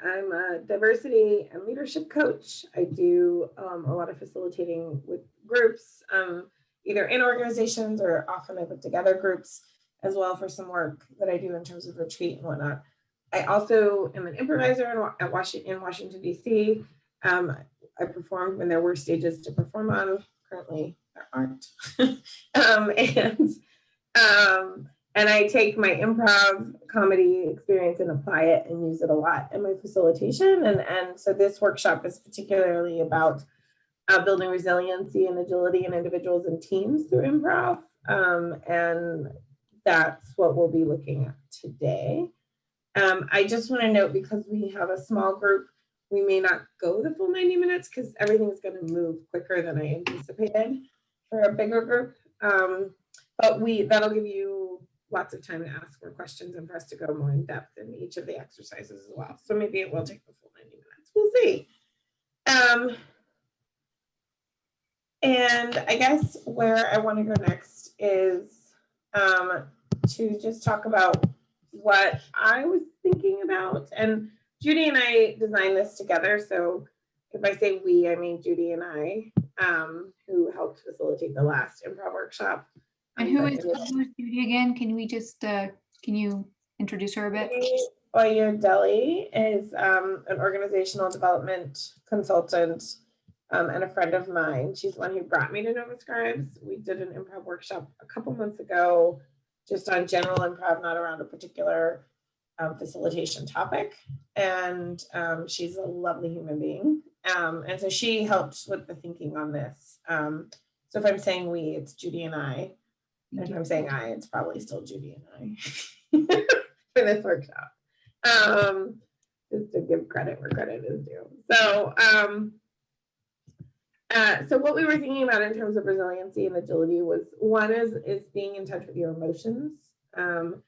I'm a diversity and leadership coach. I do a lot of facilitating with groups, either in organizations or often I put together groups as well for some work that I do in terms of retreat and whatnot. I also am an improviser in Washington, D.C. I performed when there were stages to perform on. Currently, there aren't. And I take my improv comedy experience and apply it and use it a lot in my facilitation. And so this workshop is particularly about building resiliency and agility in individuals and teams through improv. And that's what we'll be looking at today. I just want to note, because we have a small group, we may not go the full 90 minutes because everything's going to move quicker than I anticipated for a bigger group. But that'll give you lots of time to ask more questions and for us to go more in depth in each of the exercises as well. So maybe it will take the full 90 minutes. We'll see. And I guess where I want to go next is to just talk about what I was thinking about. And Judy and I designed this together. So if I say we, I mean Judy and I, who helped facilitate the last improv workshop. And who is Judy again? Can we just, can you introduce her a bit? Oyedele is an organizational development consultant and a friend of mine. She's the one who brought me to Nova Scribes. We did an improv workshop a couple months ago, just on general improv, not around a particular facilitation topic. And she's a lovely human being. And so she helped with the thinking on this. So if I'm saying we, it's Judy and I. And if I'm saying I, it's probably still Judy and I for this workshop. Just to give credit where credit is due. So, so what we were thinking about in terms of resiliency and agility was, one is being in touch with your emotions, and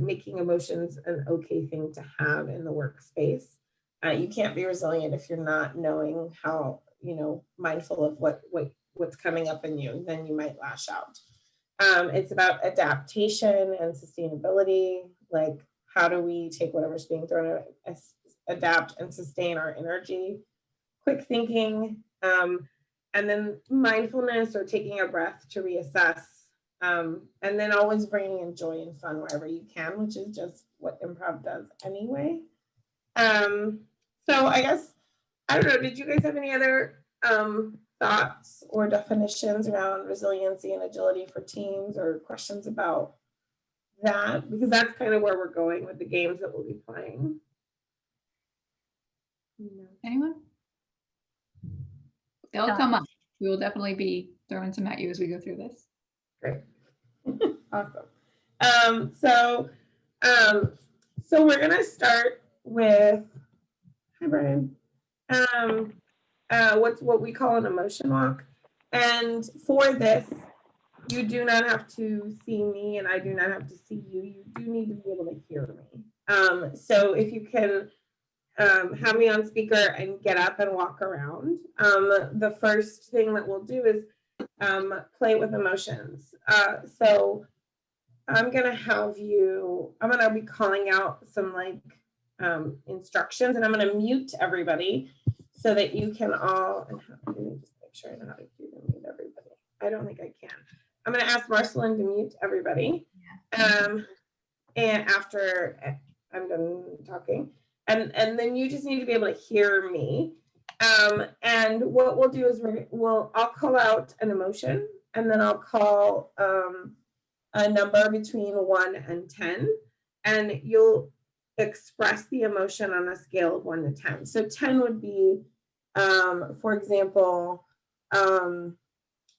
making emotions an okay thing to have in the workspace. You can't be resilient if you're not knowing how, mindful of what's coming up in you. Then you might lash out. It's about adaptation and sustainability. Like, how do we take whatever's being thrown at us, adapt and sustain our energy? Quick thinking, and then mindfulness, or taking a breath to reassess, and then always bringing in joy and fun wherever you can, which is just what improv does anyway. So I guess, I don't know, did you guys have any other thoughts or definitions around resiliency and agility for teams, or questions about that? Because that's kind of where we're going with the games that we'll be playing. Anyone? They'll come up. We will definitely be throwing some at you as we go through this. Great. Awesome. So we're gonna start with, hi Brian. What we call an emotion walk. And for this, you do not have to see me and I do not have to see you. You do need to be able to hear me. So if you can have me on speaker and get up and walk around. The first thing that we'll do is play with emotions. So I'm gonna be calling out some instructions, and I'm gonna mute everybody so that you can all, let me just make sure I know how to do the mute everybody. I don't think I can. I'm gonna ask Marcelyn to mute everybody. And after I'm done talking. And then you just need to be able to hear me. And what we'll do is I'll call out an emotion, and then I'll call a number between 1 and 10, and you'll express the emotion on a scale of 1 to 10. So 10 would be, for example,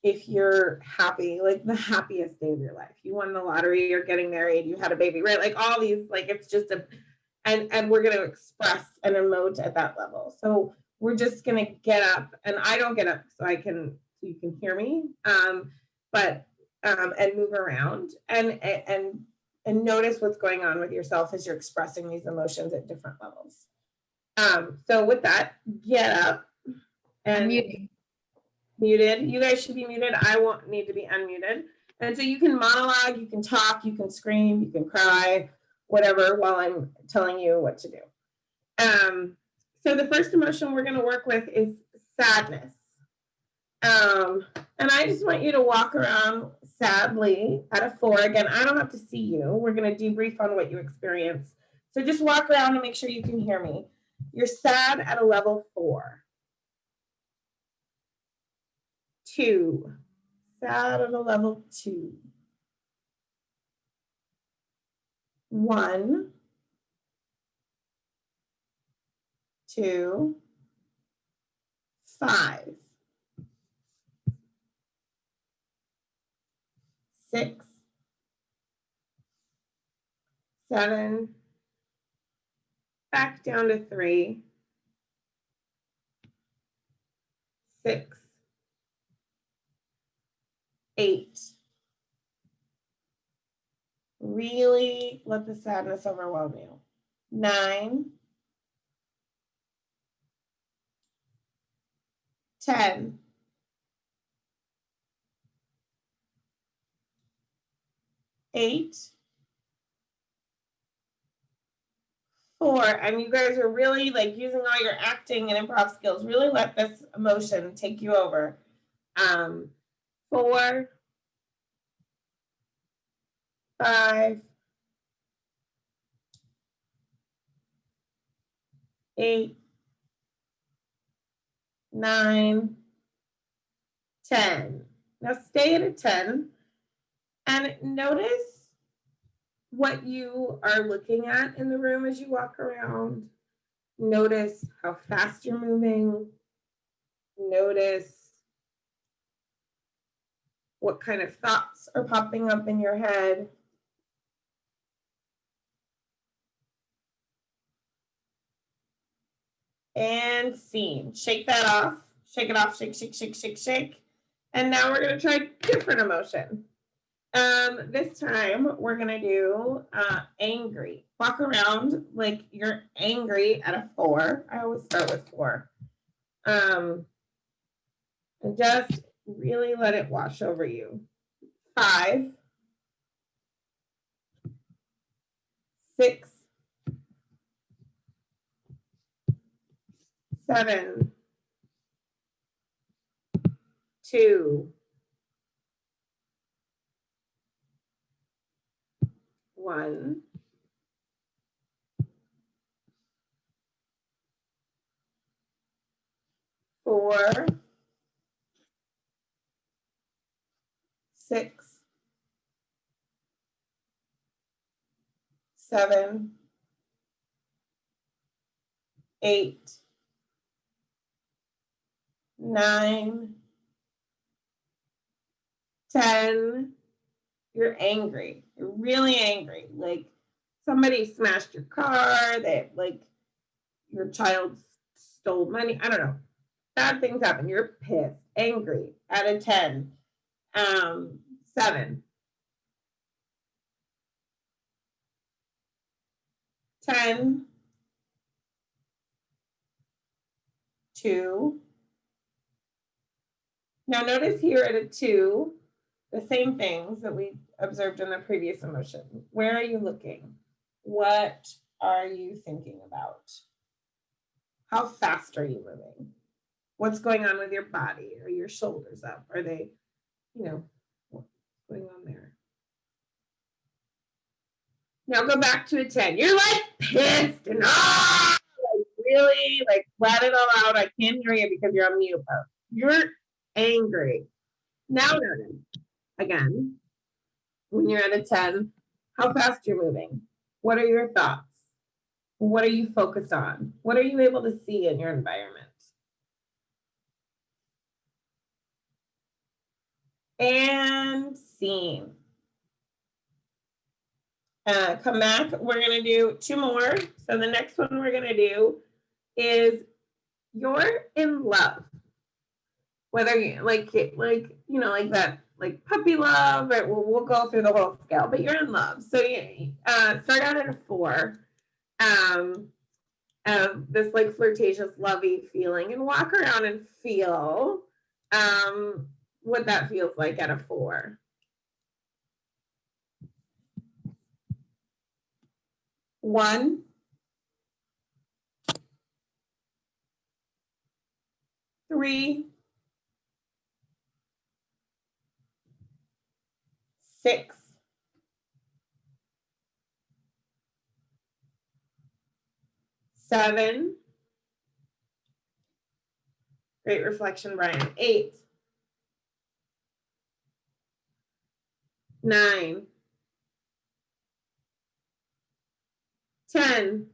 if you're happy, like the happiest day of your life, you won the lottery, you're getting married, you had a baby, right? Like all these, like it's just and we're going to express and emote at that level. So we're just going to get up, and I don't get up so you can hear me, and move around and notice what's going on with yourself as you're expressing these emotions at different levels. So with that, get up and Muted. You guys should be muted. I won't need to be unmuted. And so you can monologue, you can talk, you can scream, you can cry, whatever, while I'm telling you what to do. So the first emotion we're going to work with is sadness. And I just want you to walk around sadly at a 4. Again, I don't have to see you. We're going to debrief on what you experienced. So just walk around and make sure you can hear me. You're sad at a level 4. 2. Sad at a level 2. 1. 2. 5. 6. 7. Back down to 3. 6. 8. Really let the sadness overwhelm you. 9. 10. 8. 4. And you guys are really like using all your acting and improv skills. Really let this emotion take you over. 4. 5. 8. 9. 10. Now stay at a 10 and notice what you are looking at in the room as you walk around. Notice how fast you're moving. Notice what kind of thoughts are popping up in your head. And scene. Shake that off. Shake it off. Shake, shake, shake, shake, shake. And now we're going to try different emotion. This time we're going to do angry. Walk around like you're angry at a 4. I always start with 4. And just really let it wash over you. 5. 6. 7. 2. 1. 4. 6. 7. 8. 9. 10. You're angry. You're really angry. Like somebody smashed your car, that like your child stole money. I don't know. Bad things happen. You're pissed, angry at a 10. 7. 10. 2. Now notice here at a 2, the same things that we observed in the previous emotion. Where are you looking? What are you thinking about? How fast are you moving? What's going on with your body? Are your shoulders up? Are they, what's going on there? Now go back to a 10. You're like pissed and like really like let it all out. I can't hear you because you're on mute. You're angry. Now notice again, when you're at a 10, how fast you're moving. What are your thoughts? What are you focused on? What are you able to see in your environment? And scene. Come back. We're going to do 2 more. So the next one we're going to do is you're in love. Whether you like that, like puppy love, or we'll go through the whole scale, but you're in love. So you start out at a 4. This like flirtatious, lovey feeling, and walk around and feel what that feels like at a 4. 1, 3, 6, 7. Great reflection, Brian. 8, 9, 10.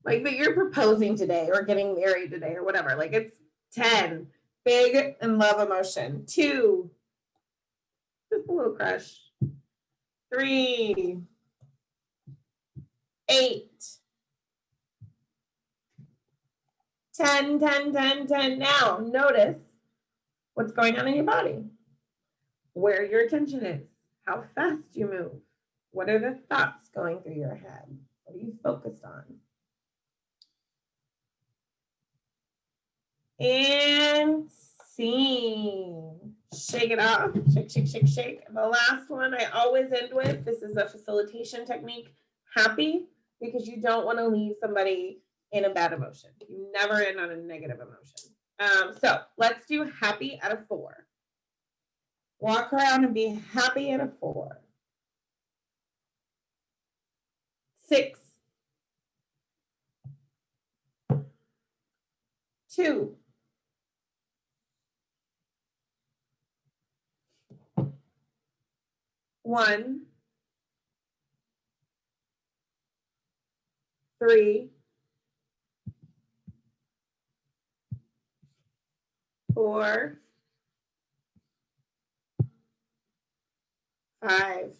Like that you're proposing today or getting married today or whatever. Like it's 10. Big and love emotion. 2, just a little crush. 3, 8, 10, 10, 10, 10. Now notice what's going on in your body, where your attention is, how fast you move. What are the thoughts going through your head? What are you focused on? And scene. Shake it off. Shake, shake, shake, shake. The last one I always end with, this is a facilitation technique, happy, because you don't want to leave somebody in a bad emotion. You never end on a negative emotion. So let's do happy at a 4. Walk around and be happy at a 4. 6, 2, 1, 3, 4, 5,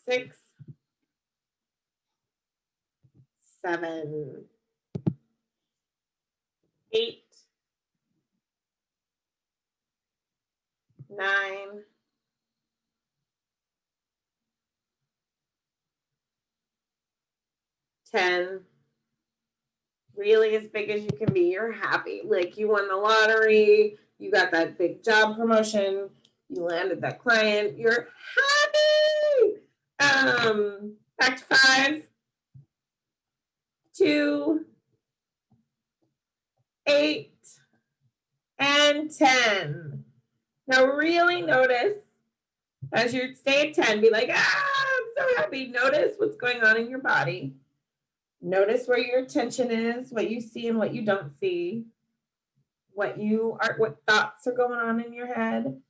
6, 7, 8, 9, 10. Really as big as you can be. You're happy. Like you won the lottery, you got that big job promotion, you landed that client, you're happy. Back to 5, 2, 8, and 10. Now really notice as you stay at 10, be like, I'm so happy. Notice what's going on in your body. Notice where your attention is, what you see and what you don't see, what thoughts are going on in your head.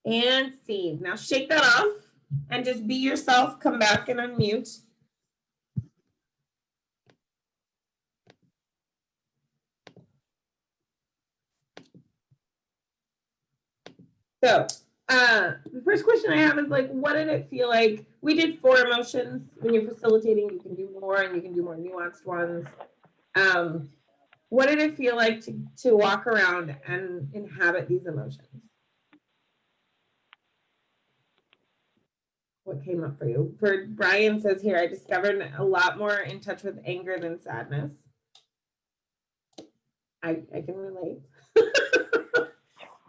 And see. Now shake that off and just be yourself. Come back and unmute. So the first question I have is like, what did it feel like? We did 4 emotions. When you're facilitating, you can do more and you can do more nuanced ones. What did it feel like to walk around and inhabit these emotions? What came up for you? For Brian says here, I discovered a lot more in touch with anger than sadness. I can relate.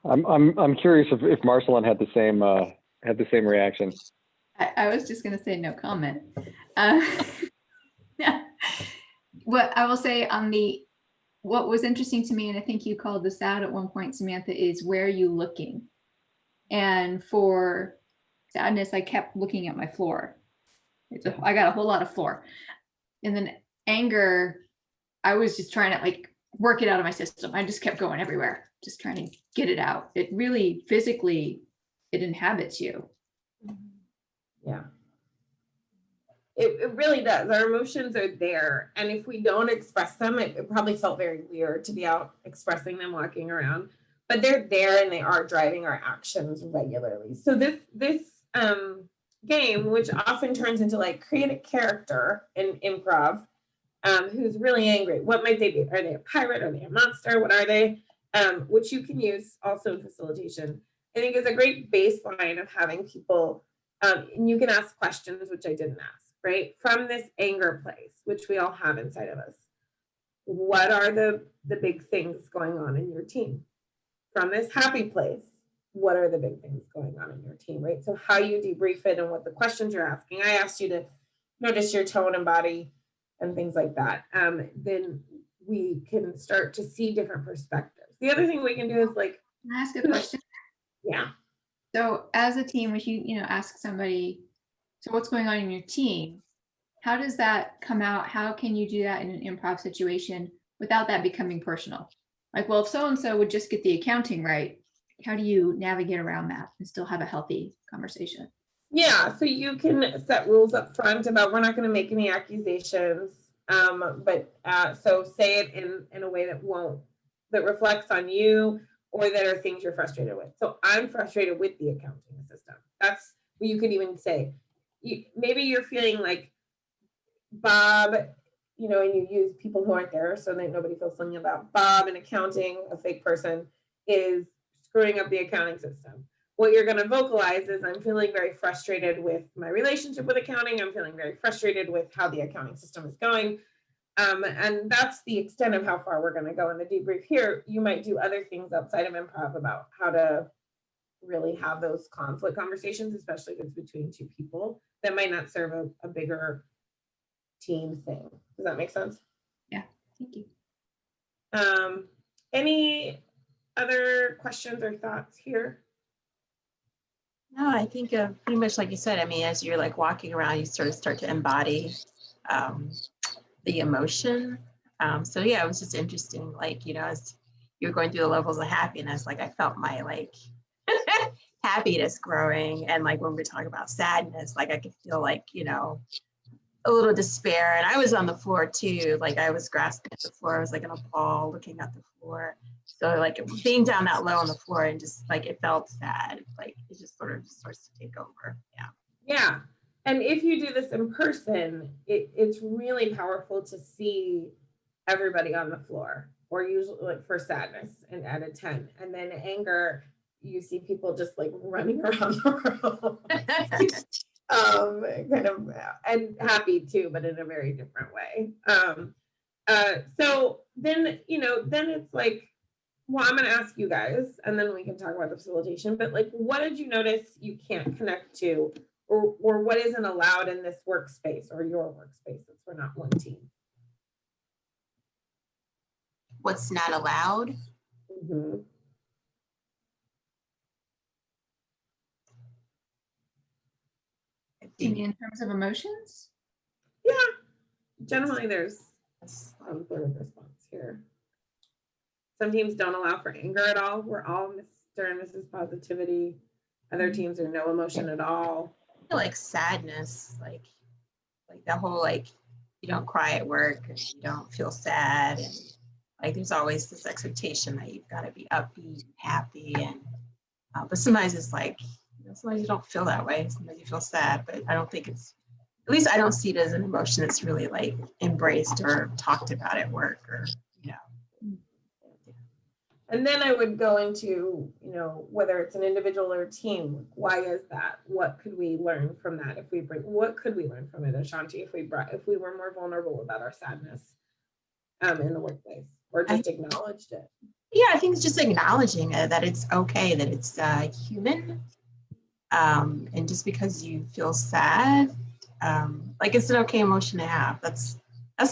I'm curious if Marcelyn had the same reaction. I was just going to say no comment. What I will say on what was interesting to me, and I think you called this out at one point, Samantha, is where are you looking? And for sadness, I kept looking at my floor. I got a whole lot of floor. And then anger, I was just trying to like work it out of my system. I just kept going everywhere, just trying to get it out. It really physically, it inhabits you. Yeah. It really does. Our emotions are there. And if we don't express them, it probably felt very weird to be out expressing them, walking around. But they're there and they are driving our actions regularly. So this game, which often turns into like create a character in improv, who's really angry. What might they be? Are they a pirate? Are they a monster? What are they? Which you can use also in facilitation. I think is a great baseline of having people And you can ask questions, which I didn't ask, right? From this anger place, which we all have inside of us, what are the big things going on in your team? From this happy place, what are the big things going on in your team, right? So how you debrief it and what the questions you're asking. I asked you to notice your tone and body and things like that. Then we can start to see different perspectives. The other thing we can do is like, Can I ask a question? yeah. So as a team, if you ask somebody, so what's going on in your team? How does that come out? How can you do that in an improv situation without that becoming personal? Like, well, if so-and-so would just get the accounting right, how do you navigate around that and still have a healthy conversation? Yeah, so you can set rules up front about we're not going to make any accusations, but so say it in a way that reflects on you or that are things you're frustrated with. So I'm frustrated with the accounting system. That's what you could even say. Maybe you're feeling like Bob, and you use people who aren't there so that nobody feels something about Bob in accounting, a fake person, is screwing up the accounting system. What you're going to vocalize is I'm feeling very frustrated with my relationship with accounting. I'm feeling very frustrated with how the accounting system is going. And that's the extent of how far we're going to go in the debrief here. You might do other things outside of improv about how to really have those conflict conversations, especially if it's between two people that might not serve a bigger team thing. Does that make sense? Yeah, thank you. Any other questions or thoughts here? No, I think pretty much like you said, I mean, as you're like walking around, you sort of start to embody the emotion. So yeah, it was just interesting, like, as you're going through the levels of happiness, like I felt my like happiness growing. And like when we talk about sadness, like I could feel like, a little despair. And I was on the floor too, like I was grasping at the floor. I was like in a ball looking at the floor. So like being down that low on the floor and just like it felt sad, like it just sort of starts to take over. Yeah. And if you do this in person, it's really powerful to see everybody on the floor, or usually like for sadness and at a 10. And then anger, you see people just like running around the room. Kind of, and happy too, but in a very different way. So then, then it's like, well, I'm going to ask you guys, and then we can talk about the facilitation, but like, what did you notice you can't connect to, or what isn't allowed in this workspace or your workspace since we're not one team? What's not allowed? Mm-hmm. In terms of emotions? Yeah, generally there's some sort of response here. Some teams don't allow for anger at all. We're all Mr. and Mrs. Positivity. Other teams are no emotion at all. I feel like sadness, like the whole like you don't cry at work, and you don't feel sad, and like there's always this expectation that you've got to be upbeat, and happy, and but sometimes it's like sometimes you don't feel that way. Sometimes you feel sad, but I don't think it's, at least I don't see it as an emotion that's really like embraced or talked about at work, or And then I would go into, whether it's an individual or a team, why is that? What could we learn from that? What could we learn from it, Ashanti, if we were more vulnerable about our sadness in the workplace, or just acknowledged it? Yeah, I think it's just acknowledging it, that it's okay, that it's human. And just because you feel sad, like it's an okay emotion to have. That's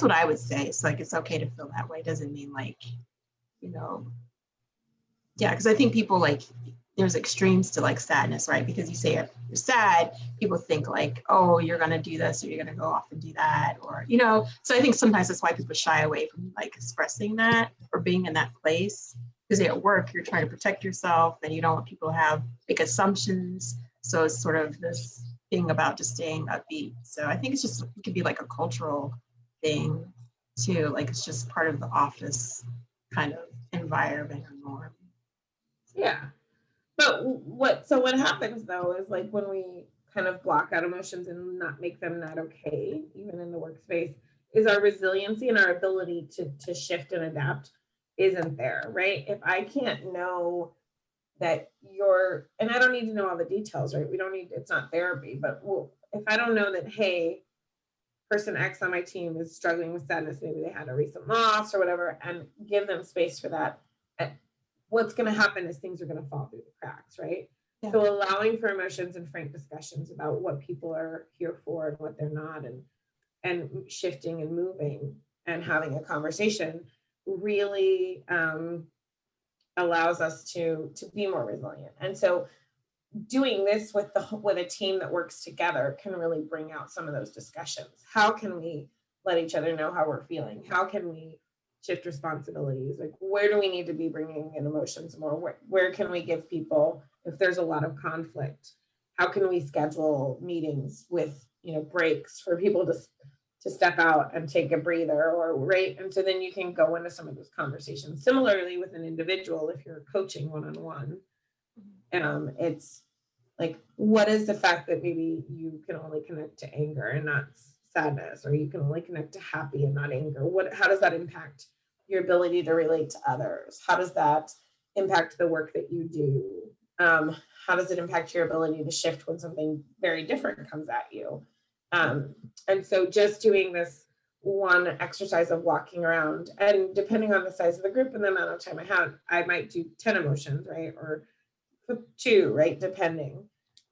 what I would say. It's like, it's okay to feel that way. It doesn't mean like, yeah, because I think people like, there's extremes to like sadness, right? Because you say you're sad, people think like, oh, you're going to do this, or you're going to go off and do that, or, so I think sometimes that's why people shy away from like expressing that or being in that place. Because at work, you're trying to protect yourself and you don't want people to have big assumptions. So it's sort of this thing about just staying upbeat. So I think it could be like a cultural thing too. Like it's just part of the office kind of environment or norm. Yeah. But what happens though is like when we kind of block out emotions and not make them not okay, even in the workspace, is our resiliency and our ability to shift and adapt isn't there, right? If I can't know that you're, and I don't need to know all the details, right? We don't need, it's not therapy, but if I don't know that, hey, person X on my team is struggling with sadness, maybe they had a recent loss or whatever, and give them space for that, what's going to happen is things are going to fall through the cracks, right? Yeah. So allowing for emotions and frank discussions about what people are here for and what they're not, and shifting and moving and having a conversation really allows us to be more resilient. And so doing this with a team that works together can really bring out some of those discussions. How can we let each other know how we're feeling? How can we shift responsibilities? Like, where do we need to be bringing in emotions more? Where can we give people, if there's a lot of conflict, how can we schedule meetings with, breaks for people to step out and take a breather, or right? And so then you can go into some of those conversations. Similarly with an individual, if you're coaching one-on-one, it's like, what is the fact that maybe you can only connect to anger and not sadness, or you can only connect to happy and not anger? How does that impact your ability to relate to others? How does that impact the work that you do? How does it impact your ability to shift when something very different comes at you? And so just doing this one exercise of walking around, and depending on the size of the group and the amount of time I have, I might do 10 emotions, right? Or 2, right? Depending.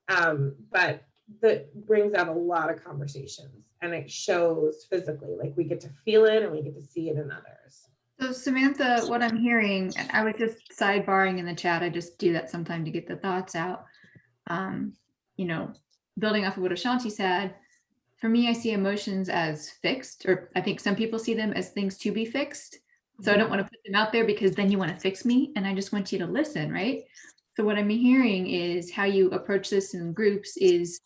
But that brings out a lot of conversations, and it shows physically, like we get to feel it and we get to see it in others. So Samantha, what I'm hearing, and I was just sidebarring in the chat, I just do that sometime to get the thoughts out. Building off of what Ashanti said, for me, I see emotions as fixed, or I think some people see them as things to be fixed. So I don't want to put them out there because then you want to fix me, and I just want you to listen, right? So what I'm hearing is how you approach this in groups is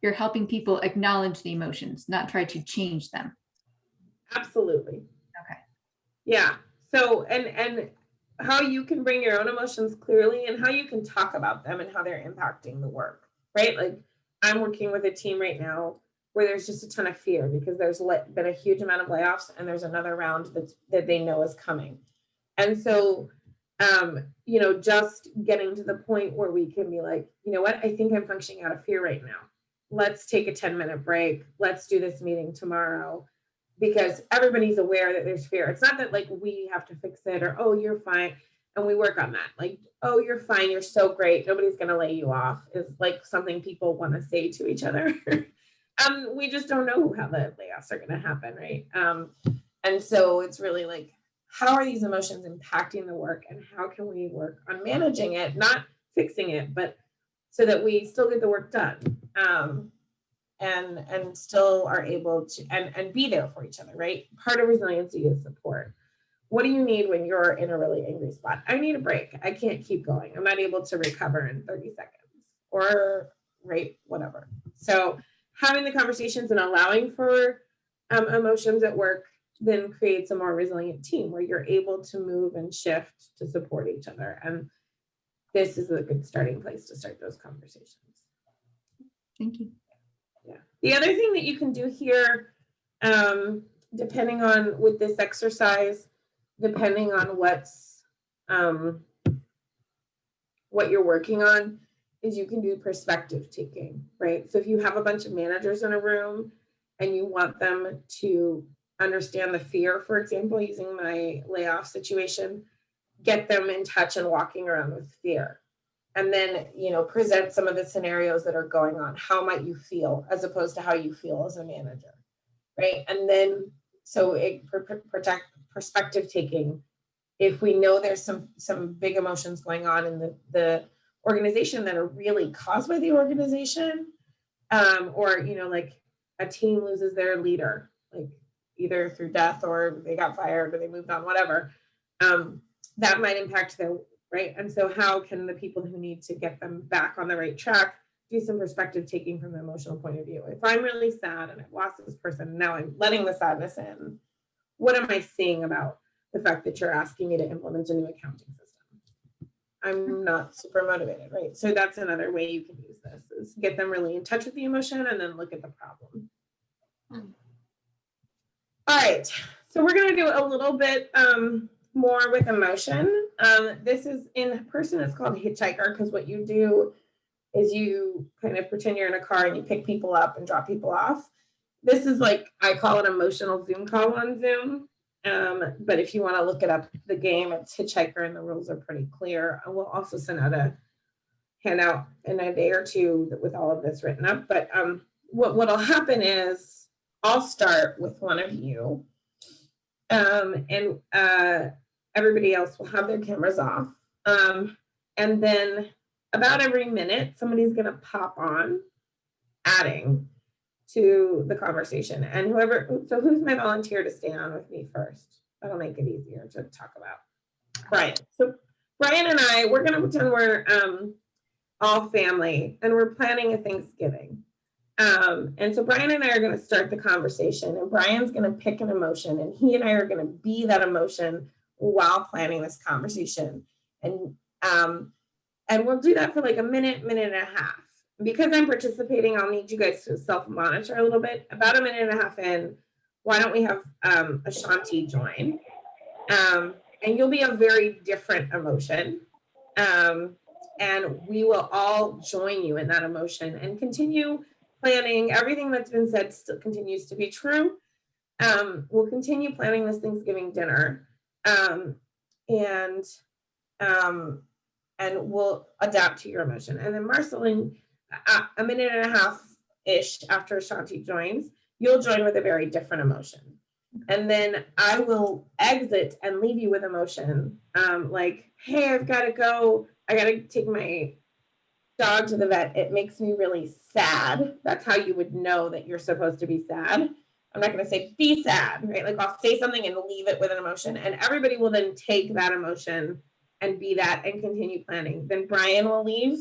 you're helping people acknowledge the emotions, not try to change them. Absolutely. Okay. Yeah. So, and how you can bring your own emotions clearly, and how you can talk about them and how they're impacting the work, right? Like, I'm working with a team right now where there's just a ton of fear because there's been a huge amount of layoffs, and there's another round that they know is coming. And so, just getting to the point where we can be like, you know what, I think I'm functioning out of fear right now. Let's take a 10-minute break. Let's do this meeting tomorrow, because everybody's aware that there's fear. It's not that like we have to fix it, or, oh, you're fine. And we work on that. Like, oh, you're fine. You're so great. Nobody's going to lay you off is like something people want to say to each other. We just don't know how the layoffs are going to happen, right? And so it's really like, how are these emotions impacting the work, and how can we work on managing it, not fixing it, but so that we still get the work done, and still are able to and be there for each other, right? Part of resiliency is support. What do you need when you're in a really angry spot? I need a break. I can't keep going. I'm not able to recover in 30 seconds, or right, whatever. So having the conversations and allowing for emotions at work then creates a more resilient team where you're able to move and shift to support each other. And this is a good starting place to start those conversations. Thank you. Yeah. The other thing that you can do here, depending on with this exercise, depending on what you're working on, is you can do perspective taking, right? So if you have a bunch of managers in a room and you want them to understand the fear, for example, using my layoff situation, get them in touch and walking around with fear. And then, present some of the scenarios that are going on. How might you feel as opposed to how you feel as a manager, right? And then, so it protect perspective taking. If we know there's some big emotions going on in the organization that are really caused by the organization, or, like a team loses their leader, like either through death or they got fired or they moved on, whatever, that might impact their, right? And so how can the people who need to get them back on the right track do some perspective taking from the emotional point of view? If I'm really sad and I've lost this person, now I'm letting the sadness in, what am I seeing about the fact that you're asking me to implement a new accounting system? I'm not super motivated, right? So that's another way you can use this, is get them really in touch with the emotion and then look at the problem. All right, so we're going to do a little bit more with emotion. This is in person, it's called hitchhiker, because what you do is you kind of pretend you're in a car and you pick people up and drop people off. This is like, I call it emotional Zoom call on Zoom. But if you want to look it up, the game, it's hitchhiker and the rules are pretty clear. I will also send out a handout in a day or two with all of this written up. But what'll happen is I'll start with one of you, and everybody else will have their cameras off. And then about every minute, somebody's going to pop on, adding to the conversation. And so who's my volunteer to stay on with me first? That'll make it easier to talk about. Brian. So Brian and I, we're going to pretend we're all family and we're planning a Thanksgiving. And so Brian and I are going to start the conversation, and Brian's going to pick an emotion, and he and I are going to be that emotion while planning this conversation. And we'll do that for like a minute and a half. Because I'm participating, I'll need you guys to self-monitor a little bit. About a minute and a half in, why don't we have Ashanti join? And you'll be a very different emotion. And we will all join you in that emotion and continue planning. Everything that's been said still continues to be true. We'll continue planning this Thanksgiving dinner. And we'll adapt to your emotion. And then Marcelyn, a minute and a half-ish after Ashanti joins, you'll join with a very different emotion. And then I will exit and leave you with emotion. Like, hey, I've got to go. I got to take my dog to the vet. It makes me really sad. That's how you would know that you're supposed to be sad. I'm not going to say be sad, right? Like I'll say something and leave it with an emotion, and everybody will then take that emotion and be that and continue planning. Then Brian will leave,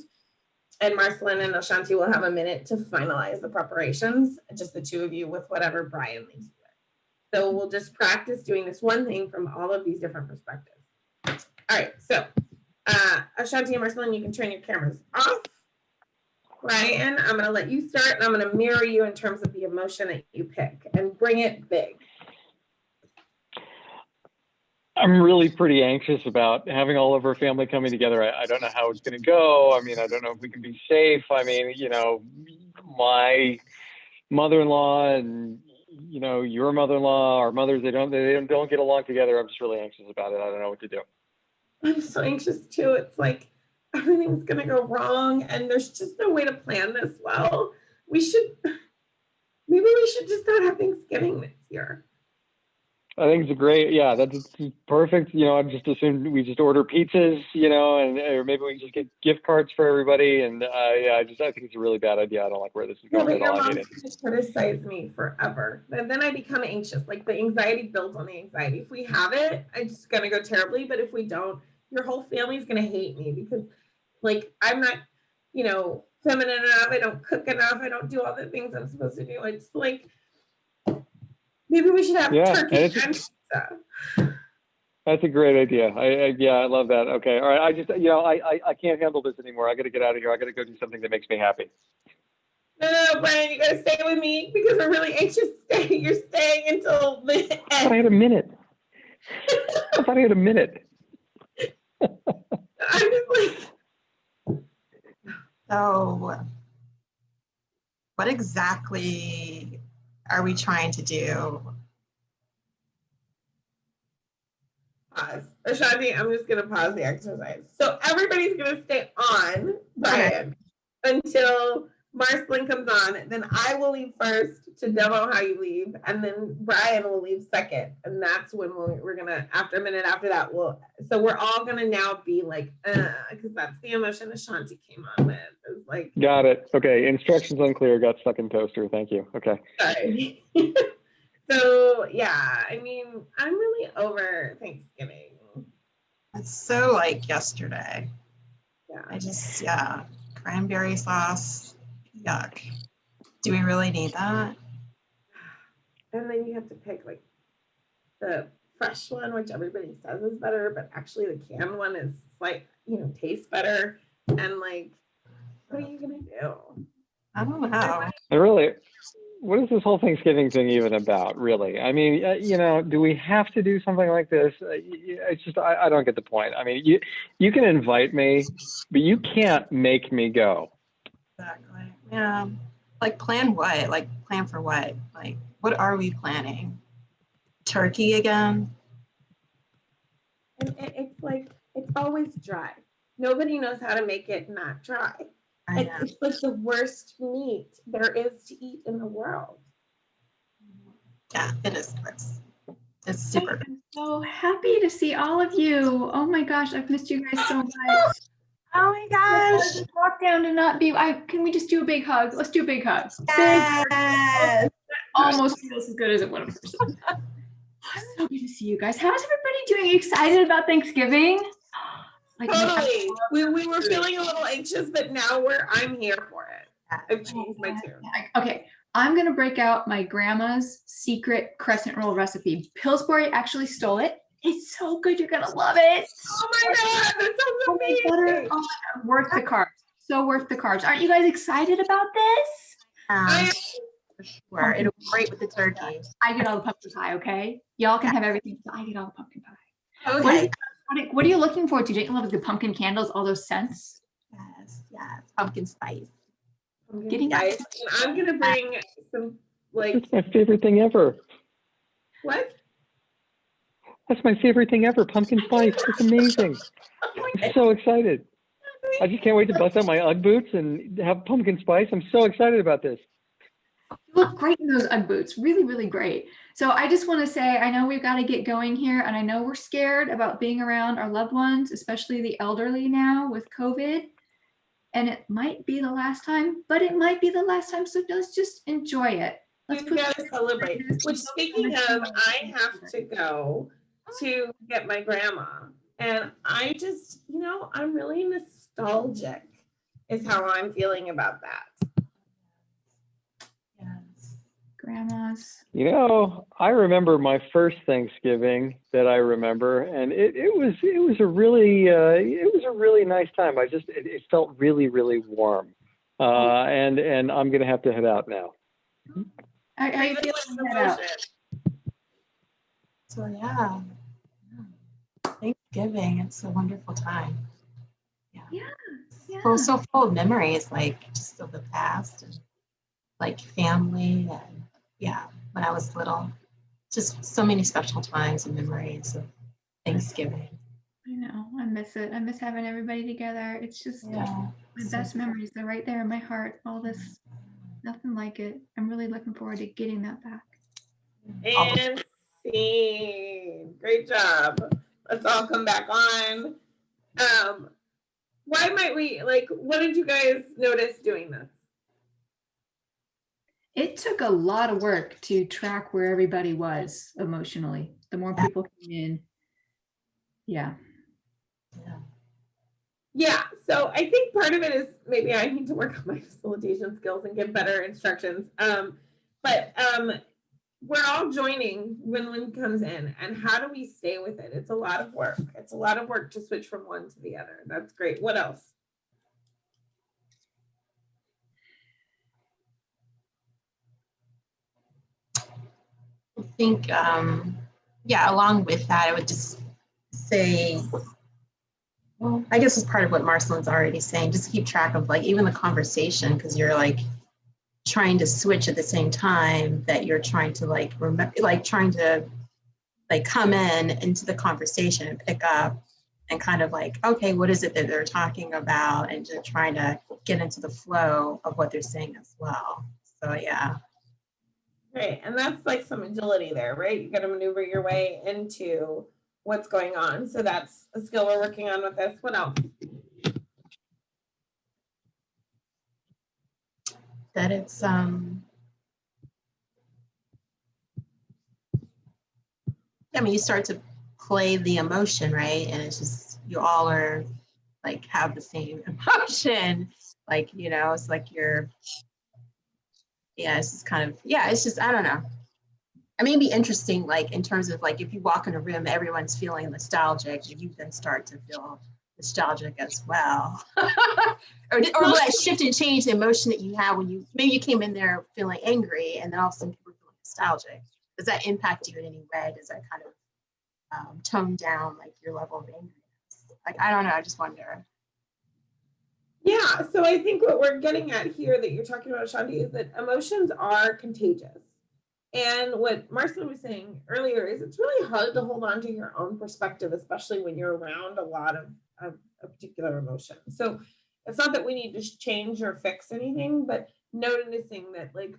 and Marcelyn and Ashanti will have a minute to finalize the preparations, just the two of you with whatever Brian leaves you with. So we'll just practice doing this one thing from all of these different perspectives. All right, so Ashanti and Marcelyn, you can turn your cameras off. Brian, I'm gonna let you start, and I'm gonna mirror you in terms of the emotion that you pick, and bring it big. I'm really pretty anxious about having all of our family coming together. I don't know how it's going to go. I mean, I don't know if we can be safe. I mean, you know, my mother-in-law and, you know, your mother-in-law, our mothers, they don't get along together. I'm just really anxious about it. I don't know what to do. I'm so anxious too. It's like everything's going to go wrong, and there's just no way to plan this well. Maybe we should just not have Thanksgiving this year. I think it's a great, yeah, that's perfect. You know, I'm just assuming we just order pizzas, you know, and or maybe we just get gift cards for everybody. And I think it's a really bad idea. I don't like where this is going But at your all. mom just criticized me forever. And then I become anxious. Like the anxiety builds on the anxiety. If we have it, it's gonna go terribly. But if we don't, your whole family's gonna hate me because, like, I'm not, you know, feminine enough. I don't cook enough. I don't do all the things I'm supposed to do. It's like, maybe we should have turkey and pizza. That's a great idea. I love that. Okay. All right. I just, you know, I can't handle this anymore. I got to get out of here. I got to go do something that makes me happy. No, Brian, you got to stay with me because I'm really anxious. You're staying until the end. I thought I had a minute. I'm just like. So what exactly are we trying to do? Pause. Ashanti, I'm just going to pause the exercise. So everybody's going to stay on, Brian, until Marcelyn comes on. Then I will leave first to demo how you leave, and then Brian will leave second. And that's when we're going to, after a minute after that, so we're all going to now be like, because that's the emotion Ashanti came on with. It's like, got it. Okay. Instructions unclear. Got stuck in toaster. Thank you. Okay. Sorry. So yeah, I mean, I'm really over Thanksgiving. It's so like yesterday. Yeah. Cranberry sauce, yuck. Do we really need that? And then you have to pick like the fresh one, which everybody says is better, but actually the canned one is like, you know, tastes better. And like, what are you gonna do? I don't know. what is this whole Thanksgiving thing even about, really? I mean, you know, do we have to do something like this? It's just, I don't get the point. I mean, you can invite me, but you can't make me go. Exactly. Yeah. Like plan what? Like plan for what? Like what are we planning? Turkey again? And it's like, it's always dry. Nobody knows how to make it not dry. I know. It's like the worst meat there is to eat in the world. Yeah, it is gross. It's super. I'm so happy to see all of you. Oh my gosh, I've missed you guys so much. Oh my gosh. Walk down to not be. Can we just do a big hug? Let's do a big hug. Yes. Almost feels as good as it would have. So good to see you guys. How's everybody doing? Excited about Thanksgiving? Like, Totally. We were feeling a little anxious, but now I'm here for it. I've changed my tune. Okay, I'm gonna break out my grandma's secret crescent roll recipe. Pillsbury actually stole it. It's so good. You're gonna love it. Oh my God, that sounds amazing. Oh my God, worth the carbs. So worth the carbs. Aren't you guys excited about this? For sure. It'll be great with the turkey. I get all the pumpkin pie, okay? Y'all can have everything. So I get all the pumpkin pie. Okay. What are you looking forward to? Don't you love the pumpkin candles, all those scents? Yes, yes. Pumpkin spice. Getting Guys, and I'm gonna bring some like It's my favorite thing ever. what? That's my favorite thing ever. Pumpkin spice. It's amazing. I'm so excited. I just can't wait to bust out my Ugg boots and have pumpkin spice. I'm so excited about this. You look great in those Ugg boots. Really, really great. So I just want to say, I know we've got to get going here, and I know we're scared about being around our loved ones, especially the elderly now with COVID. And it might be the last time, but it might be the last time. So let's just enjoy it. Let's You gotta celebrate. Which, speaking of, I have to go to get my grandma, and I just, you know, I'm really nostalgic, is how I'm feeling about that. Yes. Grandmas. You know, I remember my first Thanksgiving that I remember, and it was a really nice time. It felt really, really warm. And I'm gonna have to head out now. How you Even feeling? with Head out? emotion. So yeah. Thanksgiving, it's a wonderful time. Yeah. So full of memories, like just of the past and like family and when I was little. Just so many special times and memories of Thanksgiving. I know. I miss it. I miss having everybody together. It's just my best memories. They're right there in my heart. All this, nothing like it. I'm really looking forward to getting that back. And scene. Great job. Let's all come back on. Why might we, like, what did you guys notice doing this? It took a lot of work to track where everybody was emotionally. The more people came in. Yeah. Yeah, so I think part of it is maybe I need to work on my facilitation skills and get better instructions. But we're all joining when one comes in, and how do we stay with it? It's a lot of work. It's a lot of work to switch from one to the other. That's great. What else? I think, along with that, I would just say, well, I guess it's part of what Marcelyn's already saying, just keep track of like even the conversation, because you're like trying to switch at the same time that you're trying to like remember, like trying to like come into the conversation and pick up and kind of like, okay, what is it that they're talking about, and just trying to get into the flow of what they're saying as well. So yeah. Great, and that's like some agility there, right? You got to maneuver your way into what's going on. So that's a skill we're working on with this. What else? That it's you start to play the emotion, right? And it's just, you all are like have the same emotion, like, you know, it's like you're, it's just kind of, it's just, I don't know. It may be interesting, like in terms of like if you walk in a room, everyone's feeling nostalgic, you then start to feel nostalgic as well? or will that shift and change the emotion that you have when maybe you came in there feeling angry and then all of a sudden people are feeling nostalgic? Does that impact you in any way? Does that kind of tone down like your level of angriness? Like, I don't know, I just wonder. Yeah, so I think what we're getting at here that you're talking about, Shanti, is that emotions are contagious. And what Marcelyn was saying earlier is it's really hard to hold on to your own perspective, especially when you're around a lot of a particular emotion. So it's not that we need to change or fix anything, but noticing that, like,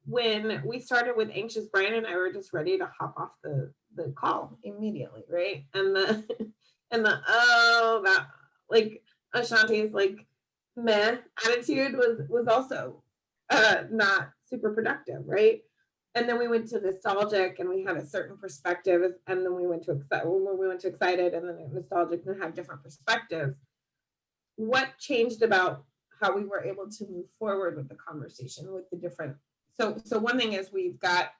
when we started with anxious, Brian and I were just ready to hop off the call immediately, right? And that like Ashanti's like meh attitude was also not super productive, right? And then we went to nostalgic and we had a certain perspective, and then we went to excited and then nostalgic and had different perspectives. What changed about how we were able to move forward with the conversation with the different, so one thing is we've got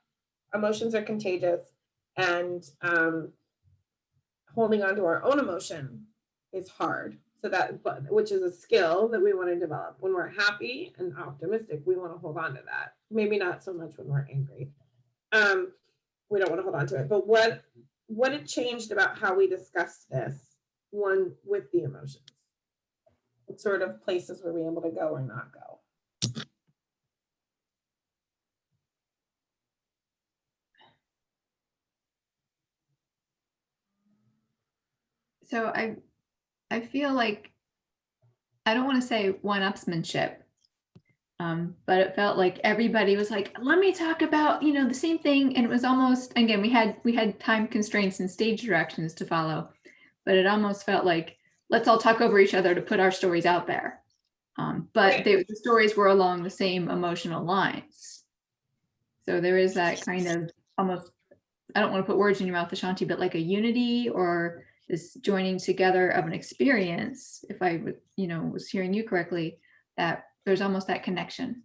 emotions are contagious, and holding on to our own emotion is hard. So which is a skill that we want to develop. When we're happy and optimistic, we want to hold on to that. Maybe not so much when we're angry. We don't want to hold on to it. But what it changed about how we discussed this one with the emotions? What sort of places were we able to go or not go? So I feel like, I don't want to say one-upsmanship, but it felt like everybody was like, let me talk about, the same thing. And it was almost, again, we had time constraints and stage directions to follow, but it almost felt like, let's all talk over each other to put our stories out there. But the stories were along the same emotional lines. So there is that kind of almost, I don't want to put words in your mouth, Ashanti, but like a unity or this joining together of an experience, if I was hearing you correctly, that there's almost that connection.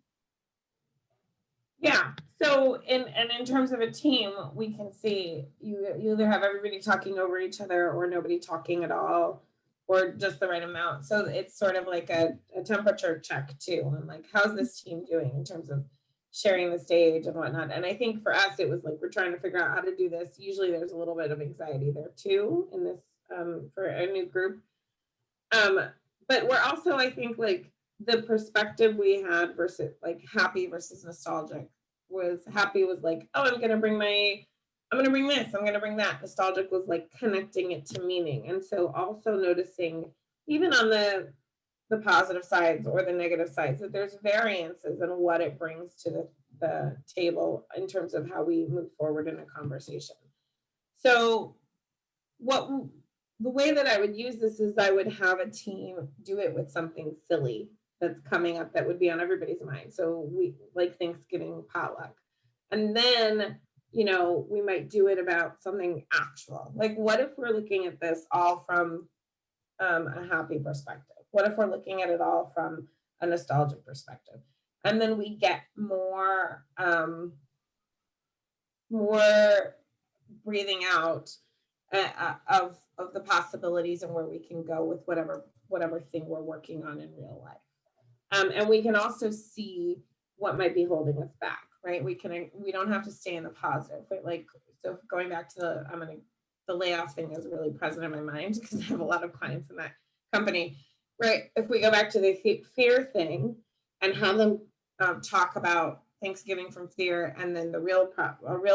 Yeah. So in terms of a team, we can see you either have everybody talking over each other or nobody talking at all, or just the right amount. So it's sort of like a temperature check too. And like, how's this team doing in terms of sharing the stage and whatnot? And I think for us, it was like, we're trying to figure out how to do this. Usually there's a little bit of anxiety there too in this for a new group. But we're also, I think, like the perspective we had versus like happy versus nostalgic was happy was like, oh, I'm going to bring this, I'm going to bring that. Nostalgic was like connecting it to meaning. And so also noticing even on the positive sides or the negative sides, that there's variances in what it brings to the table in terms of how we move forward in a conversation. So the way that I would use this is I would have a team do it with something silly that's coming up that would be on everybody's mind. So we like Thanksgiving potluck. And then, we might do it about something actual. Like, what if we're looking at this all from a happy perspective? What if we're looking at it all from a nostalgic perspective? And then we get more breathing out of the possibilities and where we can go with whatever thing we're working on in real life. And we can also see what might be holding us back, right? We don't have to stay in the positive, but like, so going back to the layoff thing is really present in my mind because I have a lot of clients in that company, right? If we go back to the fear thing and have them talk about Thanksgiving from fear, and then the real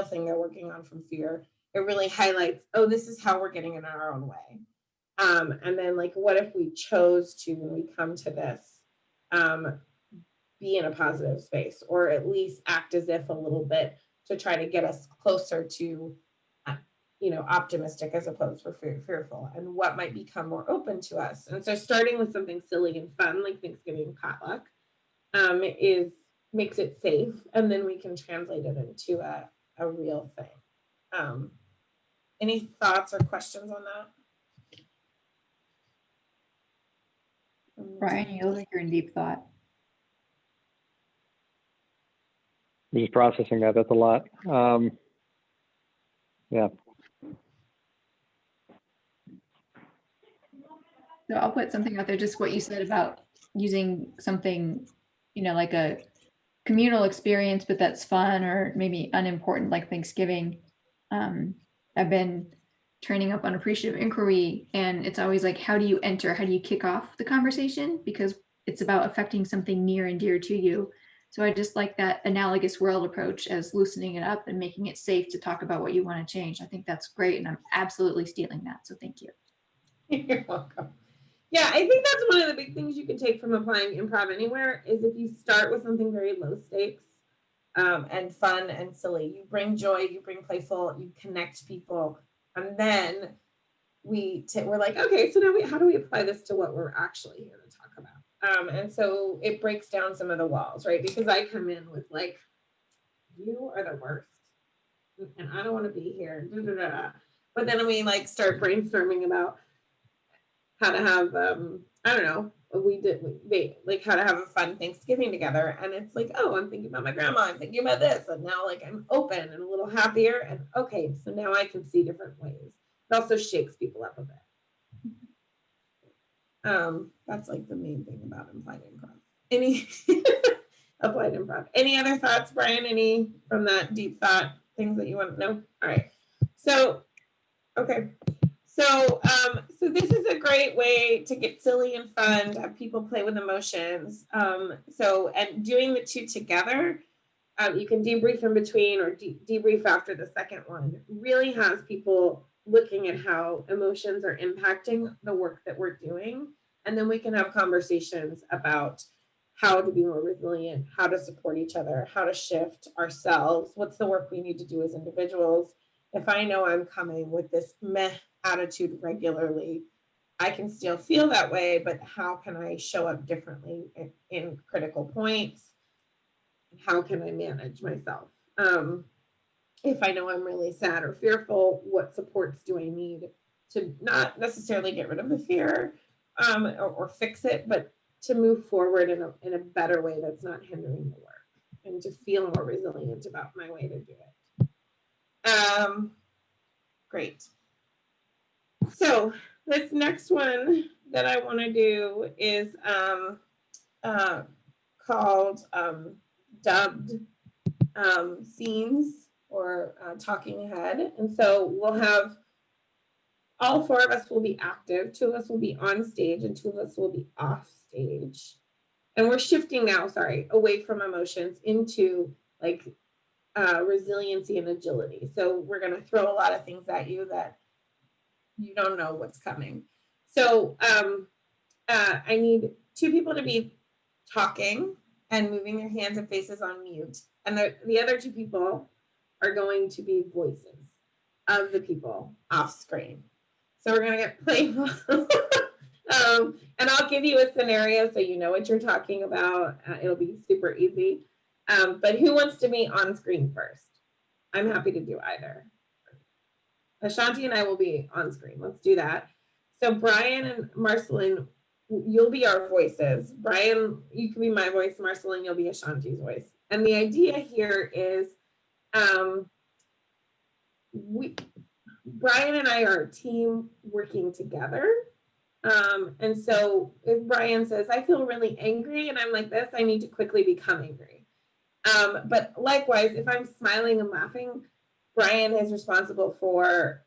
thing they're working on from fear, it really highlights, oh, this is how we're getting in our own way. And then like, what if we chose to, when we come to this, be in a positive space, or at least act as if a little bit to try to get us closer to, optimistic as opposed to fearful, and what might become more open to us. And so starting with something silly and fun, like Thanksgiving potluck, makes it safe, and then we can translate it into a real thing. Any thoughts or questions on that? Brian, you look like you're in deep thought. I'm just processing that. That's a lot. Yeah. So I'll put something out there, just what you said about using something, like a communal experience, but that's fun or maybe unimportant, like Thanksgiving. I've been training up on appreciative inquiry, and it's always like, how do you kick off the conversation? Because it's about affecting something near and dear to you. So I just like that analogous world approach as loosening it up and making it safe to talk about what you want to change. I think that's great, and I'm absolutely stealing that. So thank you. You're welcome. Yeah, I think that's one of the big things you can take from applying improv anywhere is if you start with something very low stakes and fun and silly. You bring joy, you bring playful, you connect people, and then we're like, okay, so now how do we apply this to what we're actually here to talk about? And so it breaks down some of the walls, right? Because I come in with like, you are the worst, and I don't want to be here. But then we like start brainstorming about how to have I don't know, like how to have a fun Thanksgiving together. And it's like, oh, I'm thinking about my grandma, I'm thinking about this, and now like I'm open and a little happier, and okay, so now I can see different ways. It also shakes people up a bit. That's like the main thing about applied improv. Applied improv. Any other thoughts, Brian? Any from that deep thought, things that you want to know? All right. So, okay. So this is a great way to get silly and fun, to have people play with emotions. And doing the two together, you can debrief in between or debrief after the second one, really has people looking at how emotions are impacting the work that we're doing. And then we can have conversations about how to be more resilient, how to support each other, how to shift ourselves, what's the work we need to do as individuals. If I know I'm coming with this meh attitude regularly, I can still feel that way, but how can I show up differently in critical points? How can I manage myself? If I know I'm really sad or fearful, what supports do I need to not necessarily get rid of the fear or fix it, but to move forward in a better way that's not hindering the work, and to feel more resilient about my way to do it. Great. So this next one that I want to do is called dubbed scenes or talking ahead. And so we'll have all four of us will be active, two of us will be on stage, and two of us will be off stage. And we're shifting now, away from emotions into like resiliency and agility. So we're going to throw a lot of things at you that you don't know what's coming. So I need two people to be talking and moving their hands and faces on mute. And the other two people are going to be voices of the people off screen. So we're going to get playful. And I'll give you a scenario so you know what you're talking about. It'll be super easy. But who wants to be on screen first? I'm happy to do either. Ashanti and I will be on screen. Let's do that. So Brian and Marcelyn, you'll be our voices. Brian, you can be my voice. Marcelyn, you'll be Ashanti's voice. And the idea here is Brian and I are a team working together. And so if Brian says, I feel really angry and I'm like this, I need to quickly become angry. But likewise, if I'm smiling and laughing, Brian is responsible for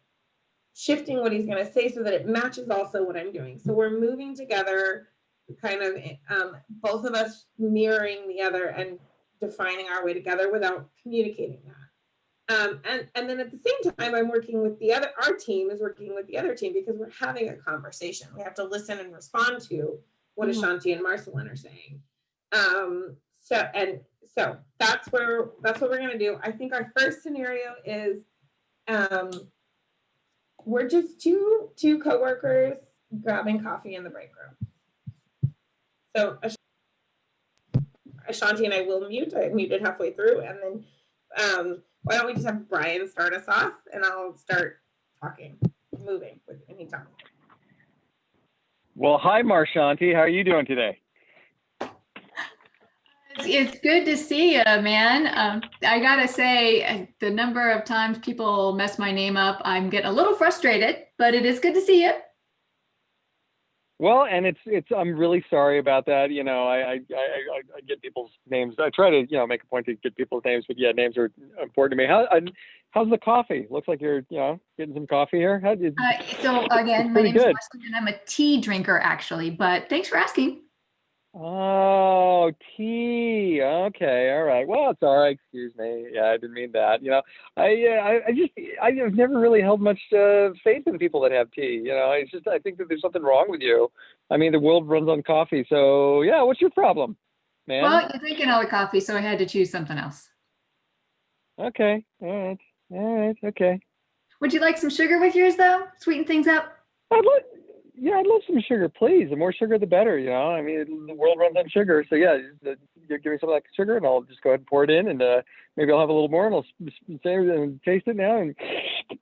shifting what he's going to say so that it matches also what I'm doing. So we're moving together, kind of both of us mirroring the other and defining our way together without communicating that. And then at the same time, I'm working with our team is working with the other team because we're having a conversation. We have to listen and respond to what Ashanti and Marcelyn are saying. So that's what we're going to do. I think our first scenario is we're just two coworkers grabbing coffee in the break room. So Ashanti and I will mute. I muted halfway through, and then why don't we just have Brian start us off, and I'll start talking, moving with any time. Well, hi, Marshanti. How are you doing today? It's good to see you, man. I gotta say, the number of times people mess my name up, I'm getting a little frustrated, but it is good to see you. Well, and I'm really sorry about that. I get people's names. I try to, make a point to get people's names, but yeah, names are important to me. How's the coffee? Looks like you're, getting some coffee here. So again, my pretty name is good. Marcelyn, and I'm a tea drinker actually, but thanks for asking. Oh, tea. Okay, all right. Well, it's all right. Excuse me. Yeah, I didn't mean that. I've never really held much faith in people that have tea. I think that there's something wrong with you. I mean, the world runs on coffee. So yeah, what's your problem, man? Well, you're drinking all the coffee, so I had to choose something else. Okay. All right. Okay. Would you like some sugar with yours though? Sweeten things up? I'd love some sugar, please. The more sugar, the better. I mean, the world runs on sugar. So yeah, you give me some of that sugar, and I'll just go ahead and pour it in, and maybe I'll have a little more, and I'll say and taste it now. And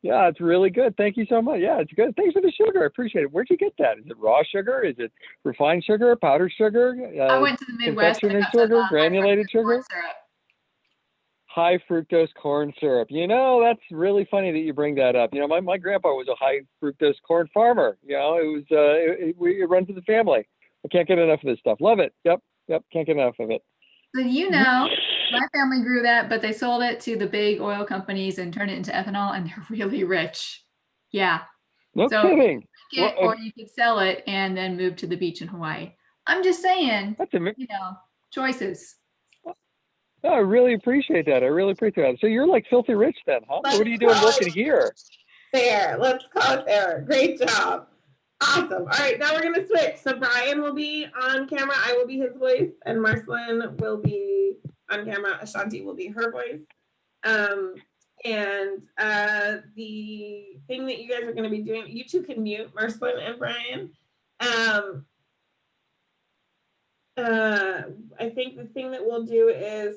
yeah, it's really good. Thank you so much. Yeah, it's good. Thanks for the sugar. I appreciate it. Where'd you get that? Is it raw sugar? Is it refined sugar? Powdered sugar? I went to the Midwest. Confectioner's sugar? Granulated sugar? Syrup. High fructose corn syrup. That's really funny that you bring that up. My grandpa was a high fructose corn farmer. It runs in the family. I can't get enough of this stuff. Love it. Yep. Can't get enough of it. So my family grew that, but they sold it to the big oil companies and turned it into ethanol, and they're really rich. Yeah. No kidding. Or you could sell it and then move to the beach in Hawaii. I'm just saying, choices. Oh, I really appreciate that. So you're like filthy rich then, huh? What are you doing working here? Fair. Let's call it fair. Great job. Awesome. All right, now we're going to switch. So Brian will be on camera. I will be his voice, and Marcelyn will be on camera. Ashanti will be her voice. And the thing that you guys are going to be doing, you two can mute Marcelyn and Brian. I think the thing that we'll do is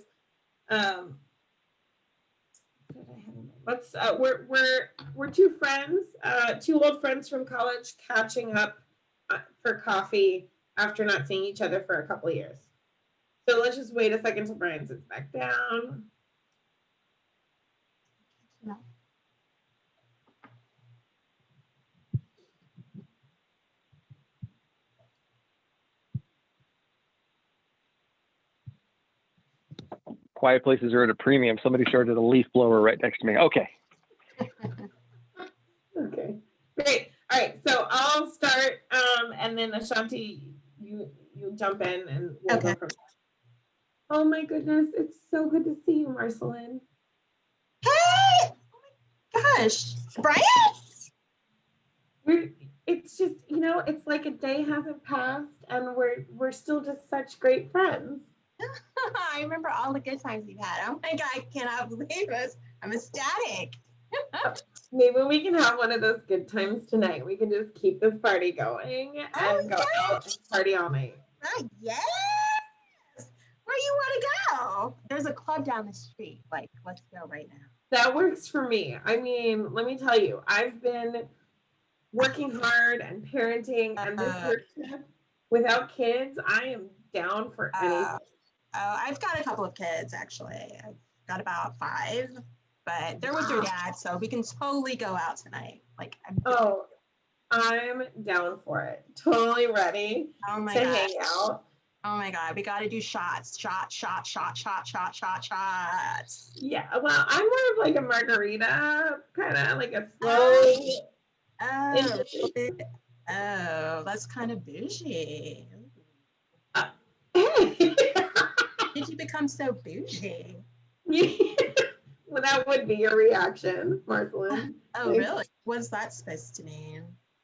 we're two friends, two old friends from college catching up for coffee after not seeing each other for a couple of years. So let's just wait a second till Brian sits back down. No. Quiet places are at a premium. Somebody started a leaf blower right next to me. Okay. Okay, great. All right, so I'll start, and then Ashanti, you jump in, and we'll go from there. Oh my goodness, it's so good to see you, Marcelyn. Hey! Oh my gosh, Brian? It's just, it's like a day hasn't passed, and we're still just such great friends. I remember all the good times we've had. Oh my God, I cannot believe it. I'm ecstatic. Maybe we can have one of those good times tonight. We can just keep this party going and go out and party all night. Yes. Where you want to go? There's a club down the street. Like, let's go right now. That works for me. I mean, let me tell you, I've been working hard and parenting, and this work trip without kids, I am down for anything. I've got a couple of kids, actually. I've got about 5, but they're with their dad, so we can totally go out tonight. Like, I'm down for it. Totally ready to hang out. Oh my God, we got to do shots. Shots. Yeah, well, I'm more of like a margarita, kind of like a slow. Oh, that's kind of bougie. Did you become so bougie? Well, that would be your reaction, Marcelyn. Oh, really? What's that supposed to mean?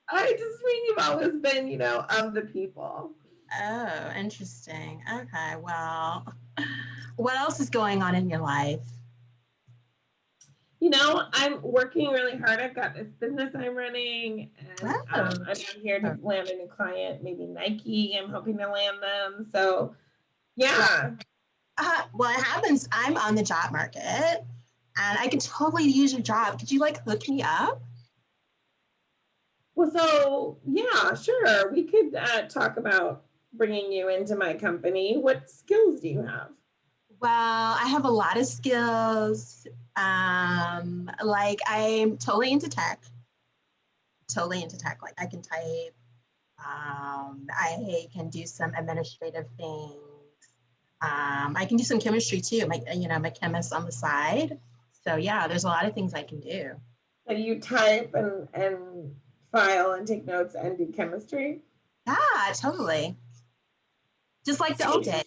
I just mean you've always been, of the people. Oh, interesting. Okay, well, what else is going on in your life? I'm working really hard. I've got this business I'm running, and I'm here to land a new client, maybe Nike. I'm hoping to land them. So, yeah. Well, it happens. I'm on the job market, and I can totally use your job. Could you hook me up? Well, so yeah, sure. We could talk about bringing you into my company. What skills do you have? Well, I have a lot of skills. I'm totally into tech. Like I can type. I can do some administrative things. I can do some chemistry too. I'm a chemist on the side. So yeah, there's a lot of things I can do. And you type and file and take notes and do chemistry? Yeah, totally. Just like the old days.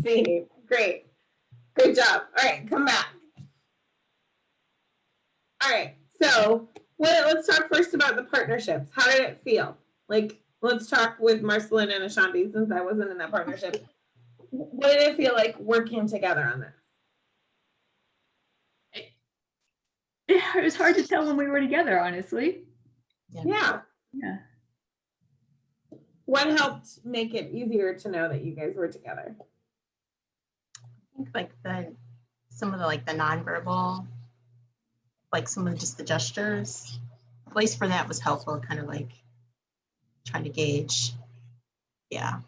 See, great. Good job. All right, come back. All right, so let's talk first about the partnerships. How did it feel? Like, let's talk with Marcelyn and Ashanti, since I wasn't in that partnership. What did it feel like working together on this? It was hard to tell when we were together, honestly. Yeah. What helped make it easier to know that you guys were together? I think like some of the nonverbal, like some of just the gestures, at least for that was helpful, kind of like trying to gauge. Yeah,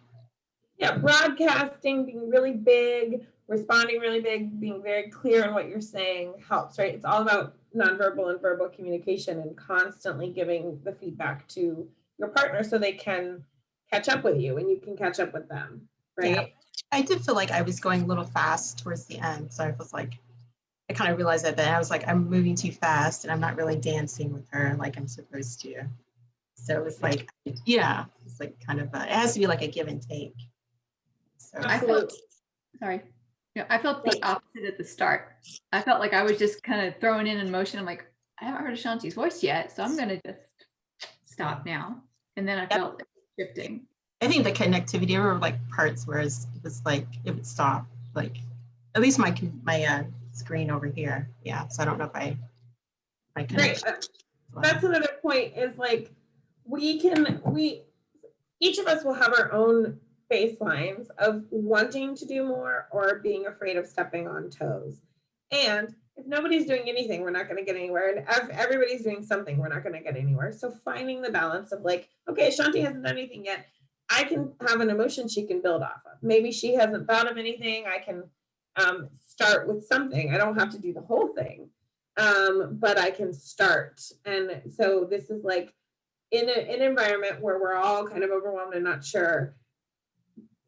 broadcasting, being really big, responding really big, being very clear on what you're saying helps, right? It's all about nonverbal and verbal communication and constantly giving the feedback to your partner so they can catch up with you and you can catch up with them, right? Yeah. I did feel like I was going a little fast towards the end. So I was like, I kind of realized that then I was like, I'm moving too fast and I'm not really dancing with her like I'm supposed to. So it was like, yeah, it's like kind of, it has to be like a give and take. So I felt the opposite at the start. I felt like I was just kind of throwing in motion. I'm like, I haven't heard Ashanti's voice yet, so I'm gonna just stop now. And then I felt it shifting. I think the connectivity, there were like parts where it was like it would stop, like at least my screen over here. Yeah, so I don't know if I Great. That's another point is like each of us will have our own baselines of wanting to do more or being afraid of stepping on toes. And if nobody's doing anything, we're not going to get anywhere. And if everybody's doing something, we're not going to get anywhere. So finding the balance of like, okay, Shanti hasn't done anything yet. I can have an emotion she can build off of. Maybe she hasn't thought of anything. I can start with something. I don't have to do the whole thing, but I can start. And so this is like in an environment where we're all kind of overwhelmed and not sure,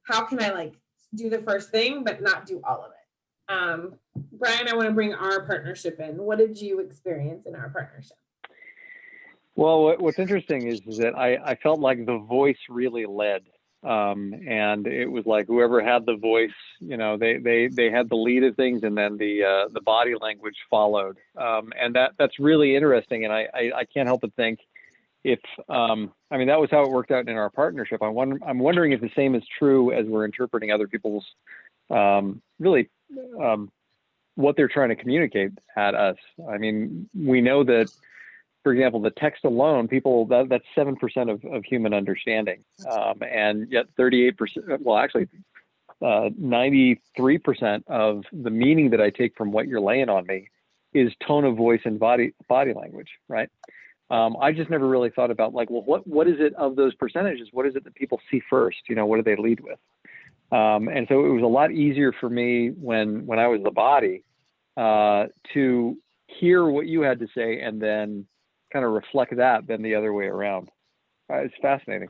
how can I like do the first thing, but not do all of it? Brian, I want to bring our partnership in. What did you experience in our partnership? Well, what's interesting is that I felt like the voice really led, and it was like whoever had the voice, they had the lead of things, and then the body language followed, and that's really interesting. And I can't help but think if that was how it worked out in our partnership. I'm wondering if the same is true as we're interpreting other people's what they're trying to communicate at us. I mean, we know that, for example, the text alone, that's 7% of human understanding. And yet 38%, well, actually 93% of the meaning that I take from what you're laying on me is tone of voice and body language, right? I just never really thought about like, well, what is it of those percentages? What is it that people see first? What do they lead with? And so it was a lot easier for me when I was the body to hear what you had to say and then kind of reflect that than the other way around. It's fascinating.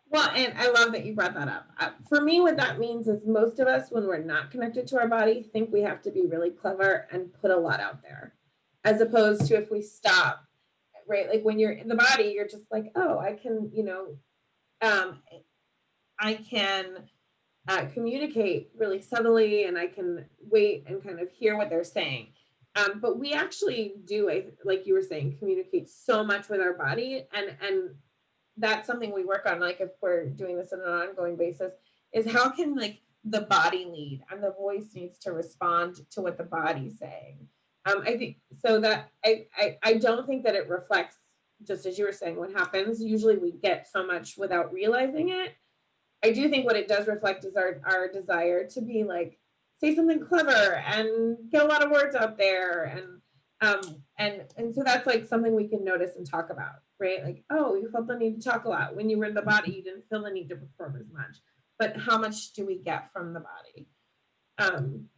Well, and I love that you brought that up. For me, what that means is most of us, when we're not connected to our body, think we have to be really clever and put a lot out there, as opposed to if we stop, right? Like when you're in the body, you're just like, oh, I can, communicate really subtly, and I can wait and kind of hear what they're saying. But we actually do, like you were saying, communicate so much with our body, and that's something we work on. Like if we're doing this on an ongoing basis, is how can like the body lead, and the voice needs to respond to what the body's saying. I think so that I don't think that it reflects, just as you were saying, what happens. Usually we get so much without realizing it. I do think what it does reflect is our desire to be like, say something clever and get a lot of words out there. And so that's like something we can notice and talk about, right? Like, oh, you felt the need to talk a lot. When you were in the body, you didn't feel the need to perform as much. But how much do we get from the body?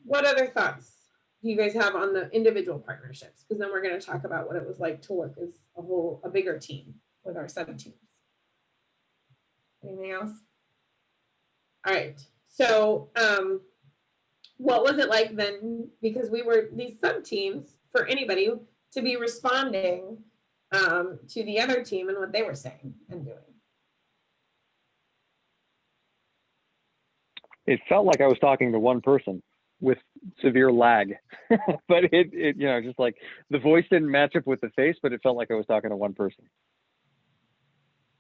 What other thoughts do you guys have on the individual partnerships? Because then we're going to talk about what it was like to work as a bigger team with our 7 teams. Anything else? All right. So what was it like then? Because we were these sub teams for anybody to be responding to the other team and what they were saying and doing. It felt like I was talking to one person with severe lag, but it, you know, just like the voice didn't match up with the face, but it felt like I was talking to one person.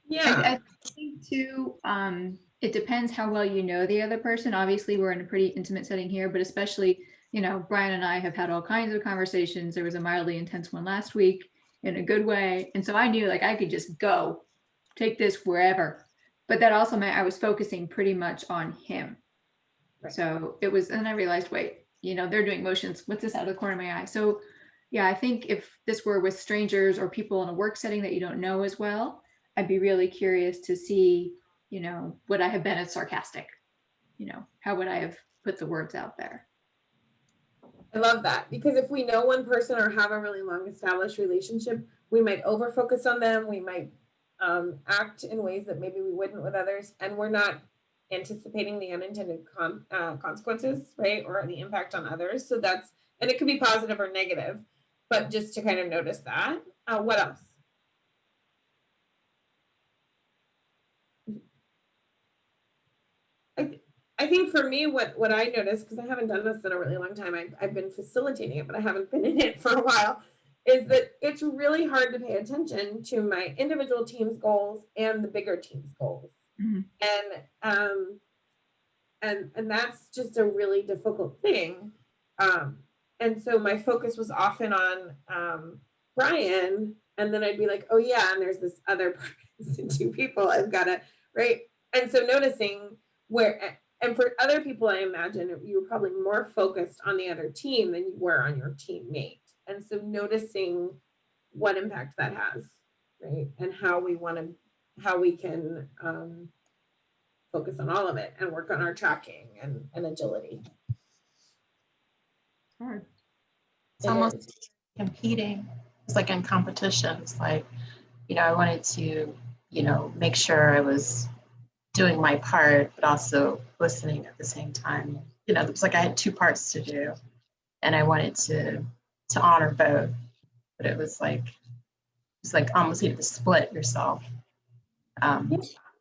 Yeah. I think too, it depends how well you know the other person. Obviously, we're in a pretty intimate setting here, but especially, you know, Brian and I have had all kinds of conversations. There was a mildly intense one last week in a good way. And so I knew like I could just go take this wherever. But that also meant I was focusing pretty much on him. Right. So it was, and I realized, wait, you know, they're doing motions. What's this out of the corner of my eye? So yeah, I think if this were with strangers or people in a work setting that you don't know as well, I'd be really curious to see, you know, would I have been as sarcastic? You know, how would I have put the words out there? I love that, because if we know one person or have a really long established relationship, we might over focus on them. We might act in ways that maybe we wouldn't with others, and we're not anticipating the unintended consequences, right? Or the impact on others. So that's, and it could be positive or negative, but just to kind of notice that. What else? I think for me, what I noticed, because I haven't done this in a really long time, I've been facilitating it, but I haven't been in it for a while, is that it's really hard to pay attention to my individual team's goals and the bigger team's goals. Mm-hmm. And that's just a really difficult thing. And so my focus was often on Brian, and then I'd be like, oh yeah, and there's this other two people I've got to, right? And so noticing where, and for other people, I imagine you were probably more focused on the other team than you were on your teammate. And so noticing what impact that has, right? And how we can focus on all of it and work on our tracking and agility. Hard. It's almost competing. It's like in competition. It's like, you know, I wanted to, you know, make sure I was doing my part, but also listening at the same time. You know, it was like I had two parts to do, and I wanted to honor both. But it was like almost you had to split yourself.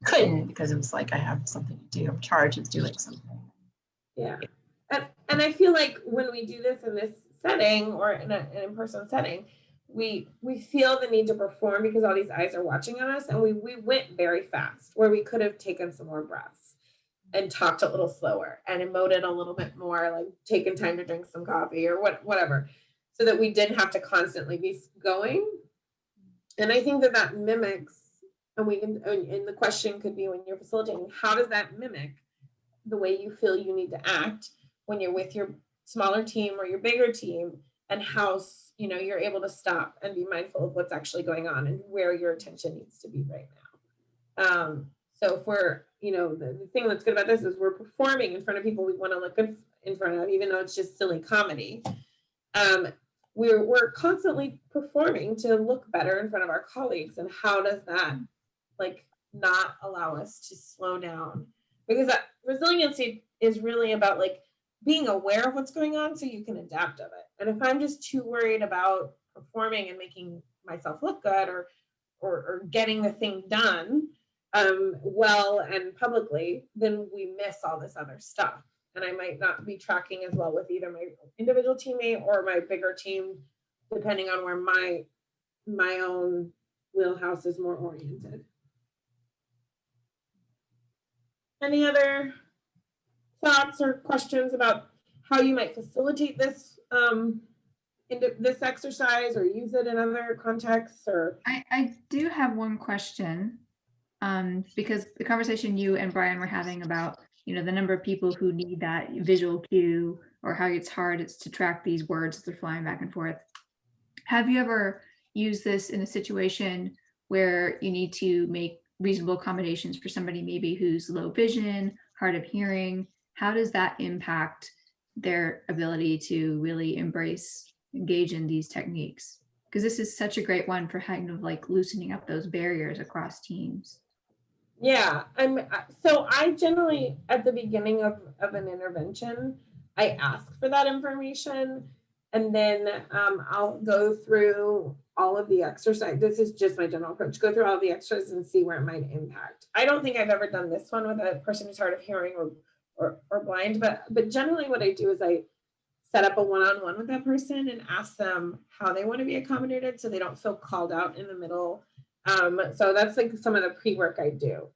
Couldn't, because it was like I have something to do. I'm charged with doing something. Yeah, and I feel like when we do this in this setting or in an in-person setting, we feel the need to perform because all these eyes are watching on us, and we went very fast where we could have taken some more breaths and talked a little slower and emoted a little bit more, like taken time to drink some coffee or whatever, so that we didn't have to constantly be going. And I think that mimics, and the question could be when you're facilitating, how does that mimic the way you feel you need to act when you're with your smaller team or your bigger team, and how, you know, you're able to stop and be mindful of what's actually going on and where your attention needs to be right now. So if we're, you know, the thing that's good about this is we're performing in front of people we want to look good in front of, even though it's just silly comedy. We're constantly performing to look better in front of our colleagues, and how does that like not allow us to slow down? Because that resiliency is really about like being aware of what's going on so you can adapt of it. And if I'm just too worried about performing and making myself look good or getting the thing done well and publicly, then we miss all this other stuff. And I might not be tracking as well with either my individual teammate or my bigger team, depending on where my own wheelhouse is more oriented. Any other thoughts or questions about how you might facilitate this this exercise or use it in other contexts? Or I do have one question, because the conversation you and Brian were having about, you know, the number of people who need that visual cue, or how it's hard to track these words as they're flying back and forth. Have you ever used this in a situation where you need to make reasonable accommodations for somebody maybe who's low vision, hard of hearing? How does that impact their ability to really engage in these techniques? Because this is such a great one for kind of like loosening up those barriers across teams. Yeah, so I generally, at the beginning of an intervention, I ask for that information, and then I'll go through all of the exercise. This is just my general approach. Go through all the exercises and see where it might impact. I don't think I've ever done this one with a person who's hard of hearing or blind, but generally what I do is I set up a one-on-one with that person and ask them how they want to be accommodated so they don't feel called out in the middle. So that's like some of the pre-work I do.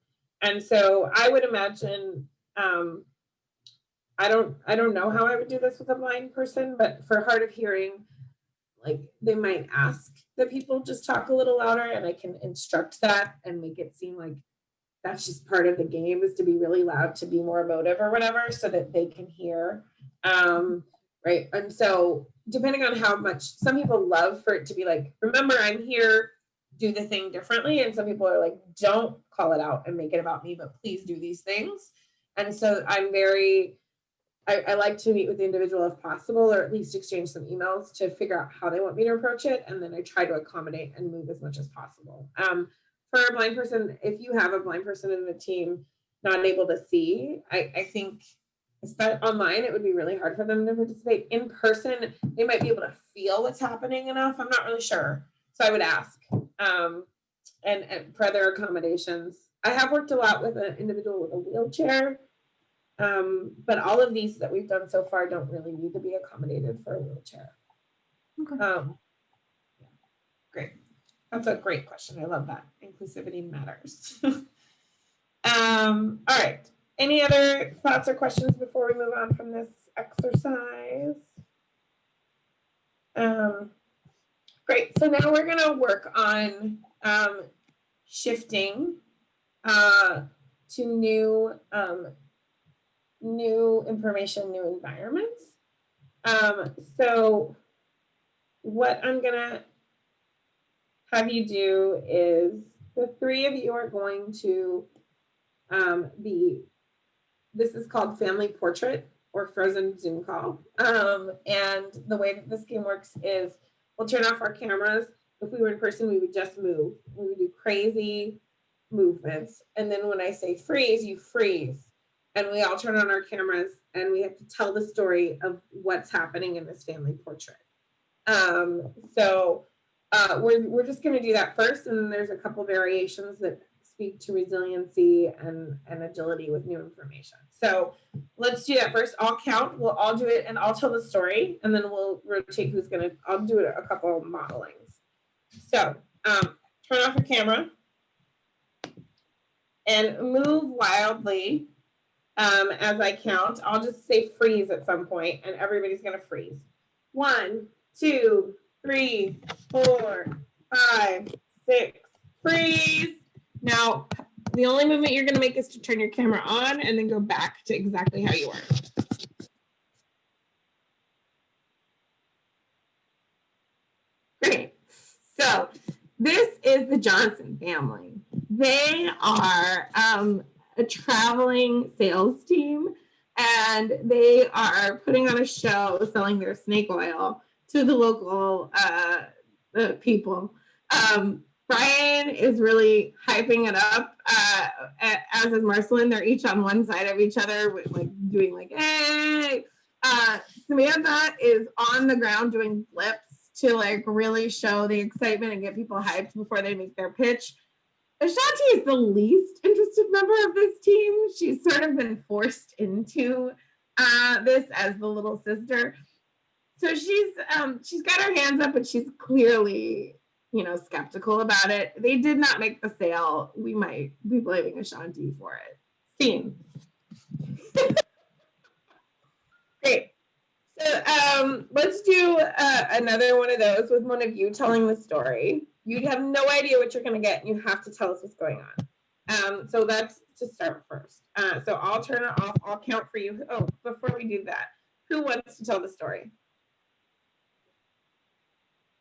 And so I would imagine, I don't know how I would do this with a blind person, but for hard of hearing, like they might ask that people just talk a little louder, and I can instruct that and make it seem like that's just part of the game, is to be really loud, to be more emotive or whatever, so that they can hear. Right. And so depending on how much, some people love for it to be like, remember, I'm here, do the thing differently. And some people are like, don't call it out and make it about me, but please do these things. And so I like to meet with the individual if possible, or at least exchange some emails to figure out how they want me to approach it. And then I try to accommodate and move as much as possible. For a blind person, if you have a blind person in the team not able to see, I think, especially online, it would be really hard for them to participate. In person, they might be able to feel what's happening enough. I'm not really sure. So I would ask, and for other accommodations. I have worked a lot with an individual with a wheelchair, but all of these that we've done so far don't really need to be accommodated for a wheelchair. Okay. Great. That's a great question. I love that. Inclusivity matters. All right. Any other thoughts or questions before we move on from this exercise? Great. So now we're going to work on shifting to new information, new environments. So what I'm going to have you do is the three of you are going to this is called Family Portrait or Frozen Zoom Call. And the way that this game works is we'll turn off our cameras. If we were in person, we would just move. We would do crazy movements. And then when I say freeze, you freeze. And we all turn on our cameras and we have to tell the story of what's happening in this family portrait. So we're just going to do that first. And then there's a couple variations that speak to resiliency and agility with new information. So let's do that first. I'll count, we'll all do it, and I'll tell the story, and then we'll rotate who's gonna, I'll do it a couple of modelings. So turn off your camera and move wildly as I count. I'll just say freeze at some point, and everybody's gonna freeze. 1, 2, 3, 4, 5, 6, freeze. Now, the only movement you're going to make is to turn your camera on and then go back to exactly how you were. Great. So this is the Johnson family. They are a traveling sales team, and they are putting on a show selling their snake oil to the local people. Brian is really hyping it up, as is Marcelyn. They're each on one side of each other, like doing like, hey. Samantha is on the ground doing flips to like really show the excitement and get people hyped before they make their pitch. Ashanti is the least interested member of this team. She's sort of been forced into this as the little sister. So she's got her hands up, and she's clearly, skeptical about it. They did not make the sale. We might be blaming Ashanti for it. Scene. Great. So let's do another one of those with one of you telling the story. You have no idea what you're going to get, and you have to tell us what's going on. So that's to start first. So I'll turn it off. I'll count for you. Oh, before we do that, who wants to tell the story?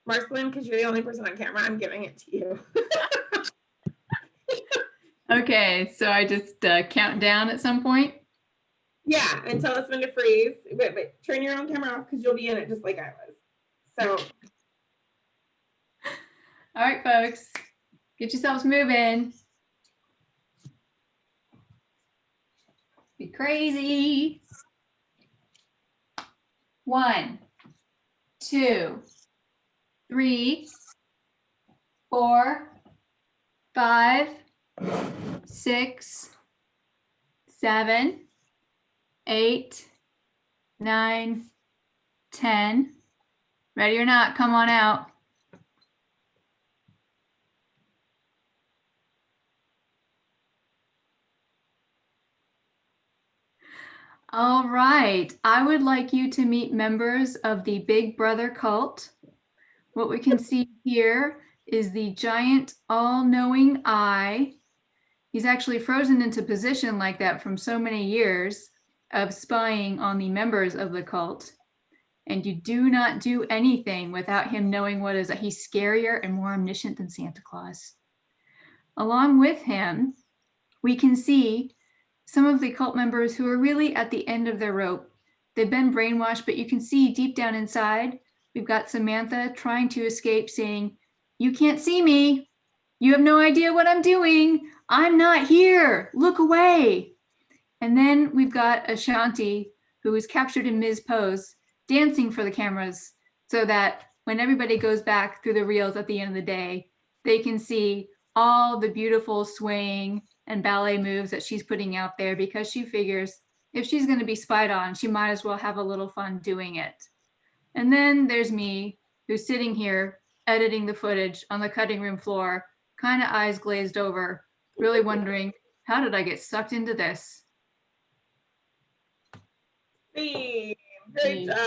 Marcelyn, because you're the only person on camera, I'm giving it to you. Okay, so I just count down at some point? Yeah, and tell us when to freeze. But turn your own camera off because you'll be in it just like I was. So. All right, folks, get yourselves moving. Be crazy. 1, 2, 3, 4, 5, 6, 7, 8, 9, 10. Ready or not, come on out. All right, I would like you to meet members of the Big Brother cult. What we can see here is the giant all-knowing eye. He's actually frozen into position like that from so many years of spying on the members of the cult. And you do not do anything without him knowing what is. He's scarier and more omniscient than Santa Claus. Along with him, we can see some of the cult members who are really at the end of their rope. They've been brainwashed, but you can see deep down inside, we've got Samantha trying to escape, saying, "You can't see me. You have no idea what I'm doing. I'm not here. Look away." And then we've got Ashanti, who is captured in Ms. Pose, dancing for the cameras so that when everybody goes back through the reels at the end of the day, they can see all the beautiful swaying and ballet moves that she's putting out there, because she figures if she's going to be spied on, she might as well have a little fun doing it. And then there's me, who's sitting here editing the footage on the cutting room floor, kind of eyes glazed over, really wondering, how did I get sucked into this? Great job.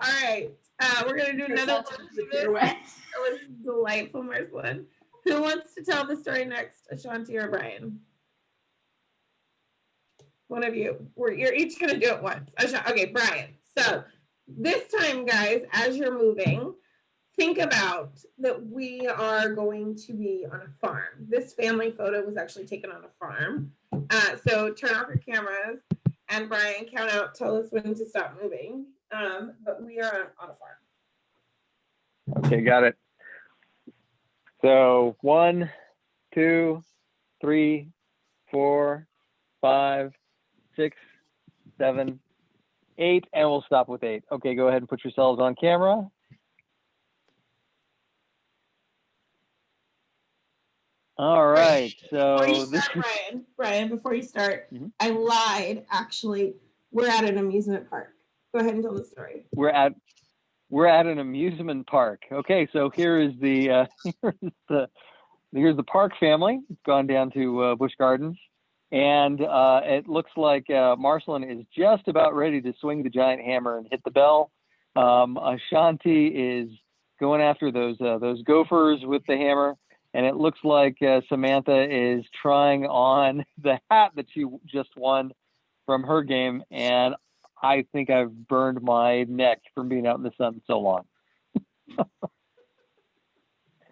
All right. We're going to do another one. That was delightful, Marcelyn. Who wants to tell the story next, Ashanti or Brian? One of you. You're each going to do it once. Okay, Brian. So this time, guys, as you're moving, think about that we are going to be on a farm. This family photo was actually taken on a farm. So turn off your cameras, and Brian, count out, tell us when to stop moving. But we are on a farm. Okay, got it. So 1, 2, 3, 4, 5, 6, 7, 8, and we'll stop with 8. Okay, go ahead and put yourselves on camera. All right, so this is Brian, before you start, I lied, actually. We're at an amusement park. Go ahead and tell the story. We're at an amusement park. Okay, so here's the Park family. It's gone down to Busch Gardens, and it looks like Marcelyn is just about ready to swing the giant hammer and hit the bell. Ashanti is going after those gophers with the hammer, and it looks like Samantha is trying on the hat that she just won from her game, and I think I've burned my neck from being out in the sun so long.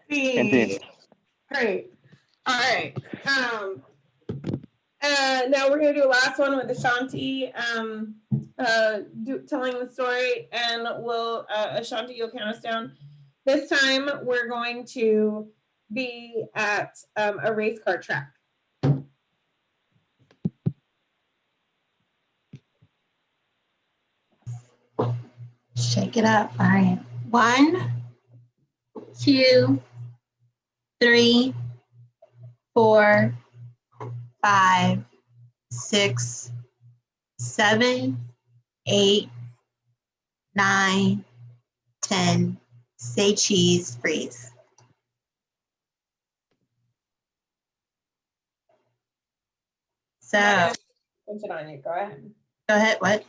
Great. All right. Now we're going to do a last one with Ashanti telling the story, and Ashanti, you'll count us down. This time we're going to be at a race car track. Shake it up. All right. 1, 2, 3, 4, 5, 6, 7, 8, 9, 10. Say cheese, freeze. So On you. Go ahead. Go ahead. What?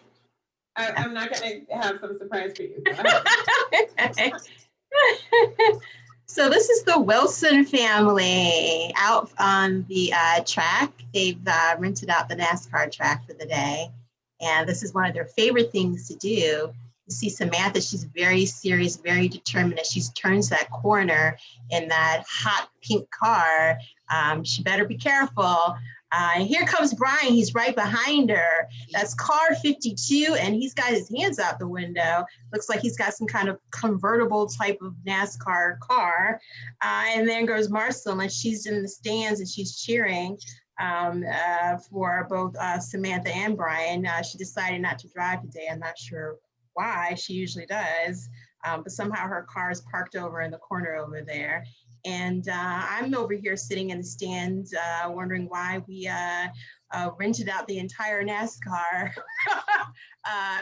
I'm not going to have some surprise for you. Go ahead. So this is the Wilson family out on the track. They've rented out the NASCAR track for the day. And this is one of their favorite things to do. You see Samantha, she's very serious, very determined. As she turns that corner in that hot pink car, she better be careful. And here comes Brian. He's right behind her. That's car 52, and he's got his hands out the window. Looks like he's got some kind of convertible type of NASCAR car. And then goes Marcelyn. She's in the stands and she's cheering. for both Samantha and Brian. She decided not to drive today. I'm not sure why. She usually does, but somehow her car is parked over in the corner over there. And I'm over here sitting in the stands wondering why we rented out the entire NASCAR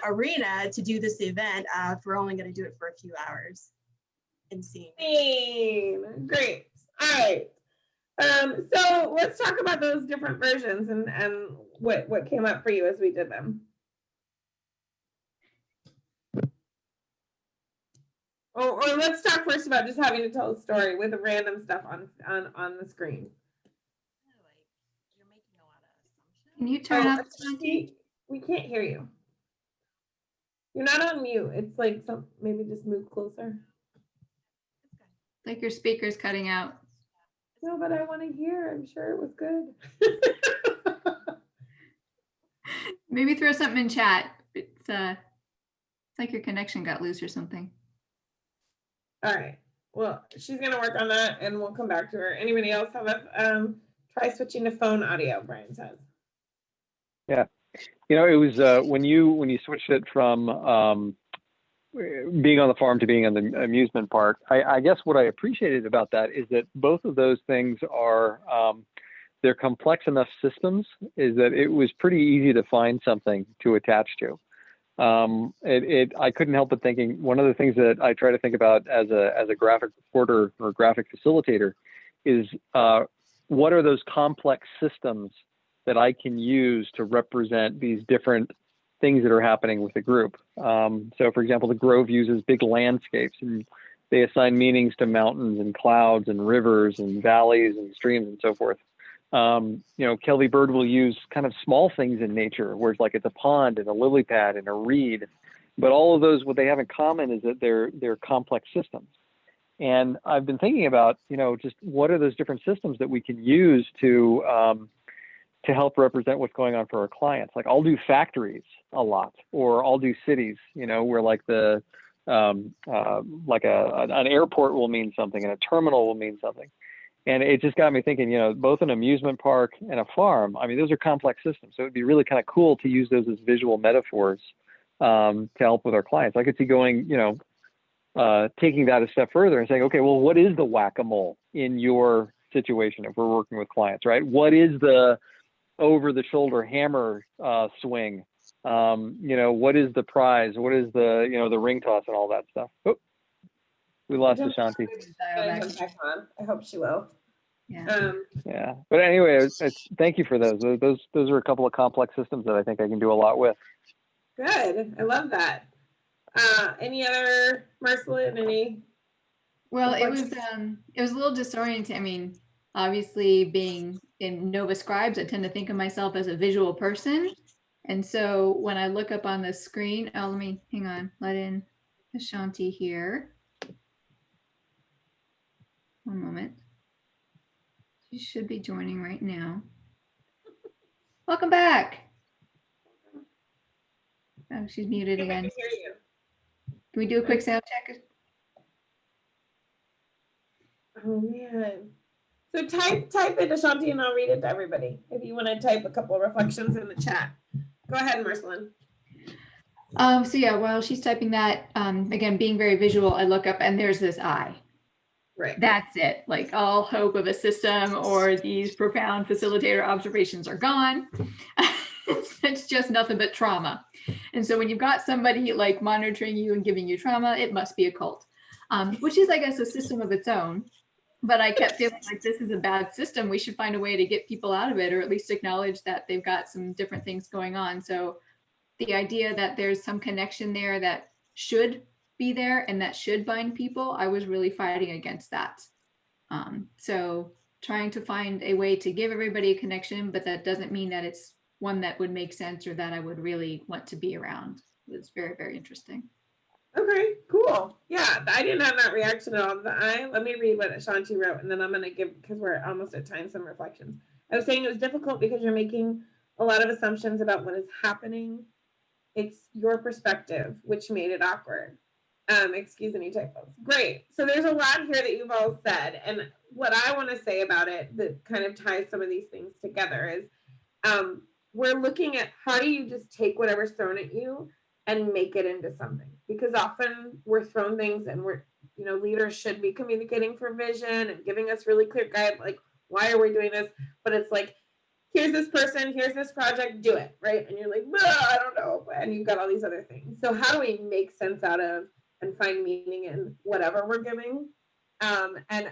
arena to do this event if we're only going to do it for a few hours. Insane. Great. All right. So let's talk about those different versions and what came up for you as we did them. Or let's talk first about just having to tell a story with random stuff on the screen. You're making a lot of assumptions. Can you turn up? We can't hear you. You're not on mute. It's like maybe just move closer. Like your speaker's cutting out. No, but I want to hear. I'm sure it was good. Maybe throw something in chat. It's like your connection got loose or something. All right. Well, she's gonna work on that, and we'll come back to her. Anybody else have a try switching to phone audio? Brian says. Yeah, it was when you switched it from being on the farm to being on the amusement park. I guess what I appreciated about that is that both of those things are they're complex enough systems. Is that it was pretty easy to find something to attach to. I couldn't help but thinking one of the things that I try to think about as a graphic reporter or graphic facilitator is what are those complex systems that I can use to represent these different things that are happening with the group. So for example, the Grove uses big landscapes and they assign meanings to mountains and clouds and rivers and valleys and streams and so forth. Kelly Bird will use kind of small things in nature, where it's like it's a pond and a lily pad and a reed, but all of those, what they have in common is that they're complex systems. And I've been thinking about, just what are those different systems that we can use to help represent what's going on for our clients. Like I'll do factories a lot, or I'll do cities, where like an airport will mean something and a terminal will mean something. And it just got me thinking, both an amusement park and a farm, I mean, those are complex systems. So it'd be really kind of cool to use those as visual metaphors to help with our clients. I could see going, taking that a step further and saying, okay, well, what is the whack-a-mole in your situation if we're working with clients, right? What is the over-the-shoulder hammer swing? What is the prize? What is the ring toss and all that stuff? Oh, we lost Ashanti. I hope she will. Yeah. Yeah. But anyway, thank you for those. Those are a couple of complex systems that I think I can do a lot with. Good. I love that. Any other, Marcelyn? Well, it was a little disorienting. I mean, obviously being in Nova Scribes, I tend to think of myself as a visual person. And so when I look up on the screen, let in Ashanti here. One moment. She should be joining right now. Welcome back. Oh, she's muted again. I can hear you. Can we do a quick sound check? Oh man. So type it, Ashanti, and I'll read it to everybody. If you want to type a couple of reflections in the chat. Go ahead, Marcelyn. So yeah, while she's typing that, again, being very visual, I look up and there's this eye. Right. That's it. Like all hope of a system or these profound facilitator observations are gone. It's just nothing but trauma. And so when you've got somebody like monitoring you and giving you trauma, it must be a cult, which is, I guess, a system of its own. But I kept feeling like this is a bad system. We should find a way to get people out of it, or at least acknowledge that they've got some different things going on. So the idea that there's some connection there that should be there and that should bind people, I was really fighting against that. So trying to find a way to give everybody a connection, but that doesn't mean that it's one that would make sense or that I would really want to be around. It's very, very interesting. Okay, cool. Yeah, I didn't have that reaction at all. Let me read what Ashanti wrote, and then I'm going to give, because we're almost at time, some reflections. I was saying it was difficult because you're making a lot of assumptions about what is happening. It's your perspective, which made it awkward. Excuse any typos. Great. So there's a lot here that you've all said. And what I want to say about it that kind of ties some of these things together is we're looking at how do you just take whatever's thrown at you and make it into something, because often we're thrown things and we're, you know, leaders should be communicating for vision and giving us really clear guide, like, why are we doing this? But it's like, here's this person, here's this project, do it, right? And you're like, I don't know. And you've got all these other things. So how do we make sense out of and find meaning in whatever we're giving? And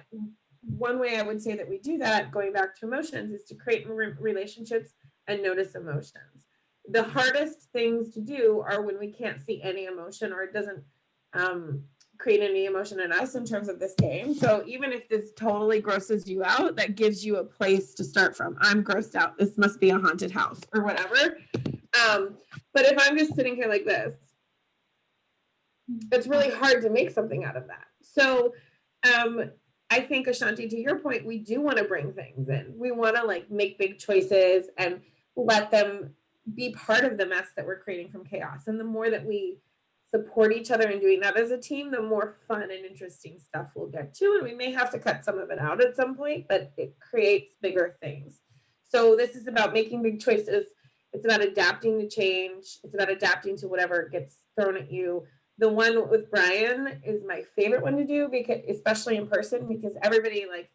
one way I would say that we do that, going back to emotions, is to create relationships and notice emotions. The hardest things to do are when we can't see any emotion, or it doesn't create any emotion in us in terms of this game. So even if this totally grosses you out, that gives you a place to start from. I'm grossed out. This must be a haunted house or whatever. But if I'm just sitting here like this, it's really hard to make something out of that. So I think, Ashanti, to your point, we do want to bring things in. We want to like make big choices and let them be part of the mess that we're creating from chaos. And the more that we support each other in doing that as a team, the more fun and interesting stuff we'll get to. And we may have to cut some of it out at some point, but it creates bigger things. So this is about making big choices. It's about adapting to change. It's about adapting to whatever gets thrown at you. The one with Brian is my favorite one to do, because especially in person, because everybody like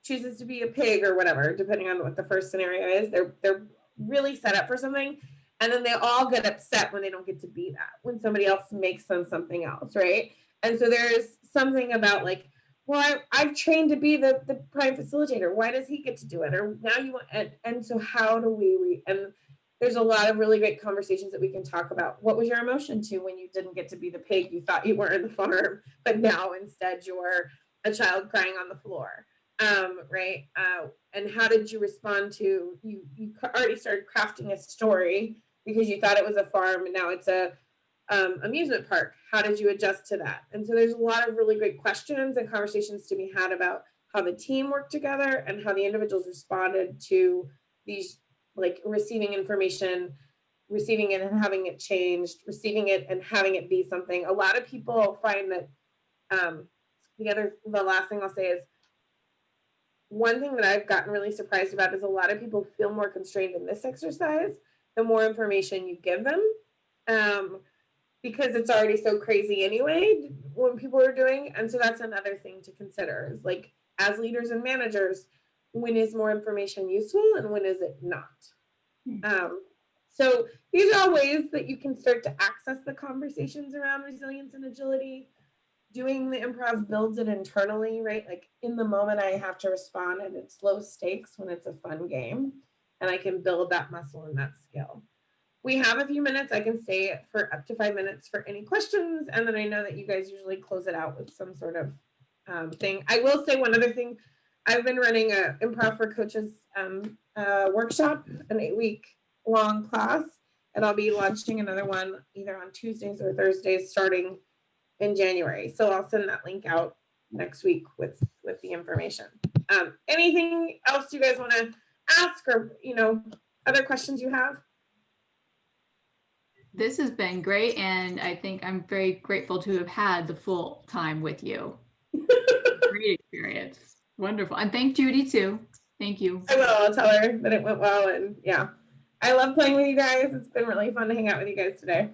chooses to be a pig or whatever, depending on what the first scenario is. They're really set up for something. And then they all get upset when they don't get to be that, when somebody else makes them something else, right? And so there's something about like, well, I've trained to be the prime facilitator. Why does he get to do it? Or now you want, and so how do we, and there's a lot of really great conversations that we can talk about. What was your emotion to when you didn't get to be the pig you thought you were in the farm, but now instead you're a child crying on the floor? Right? And how did you respond to, you already started crafting a story because you thought it was a farm and now it's a amusement park. How did you adjust to that? And so there's a lot of really great questions and conversations to be had about how the team worked together and how the individuals responded to these, like receiving information, receiving it and having it changed, receiving it and having it be something. A lot of people find that the last thing I'll say is, one thing that I've gotten really surprised about is a lot of people feel more constrained in this exercise the more information you give them, because it's already so crazy anyway when people are doing. And so that's another thing to consider, is like, as leaders and managers, when is more information useful and when is it not? So these are all ways that you can start to access the conversations around resilience and agility. Doing the improv builds it internally, right? Like in the moment I have to respond, and it's low stakes when it's a fun game, and I can build that muscle and that skill. We have a few minutes. I can stay for up to 5 minutes for any questions. And then I know that you guys usually close it out with some sort of thing. I will say one other thing. I've been running a Improv for Coaches workshop, an 8-week long class, and I'll be launching another one either on Tuesdays or Thursdays starting in January. So I'll send that link out next week with the information. Anything else you guys want to ask, or other questions you have? This has been great, and I think I'm very grateful to have had the full time with you. Great experience. Wonderful. And thank Judy too. Thank you. I will. I'll tell her that it went well, and yeah, I love playing with you guys. It's been really fun to hang out with you guys today.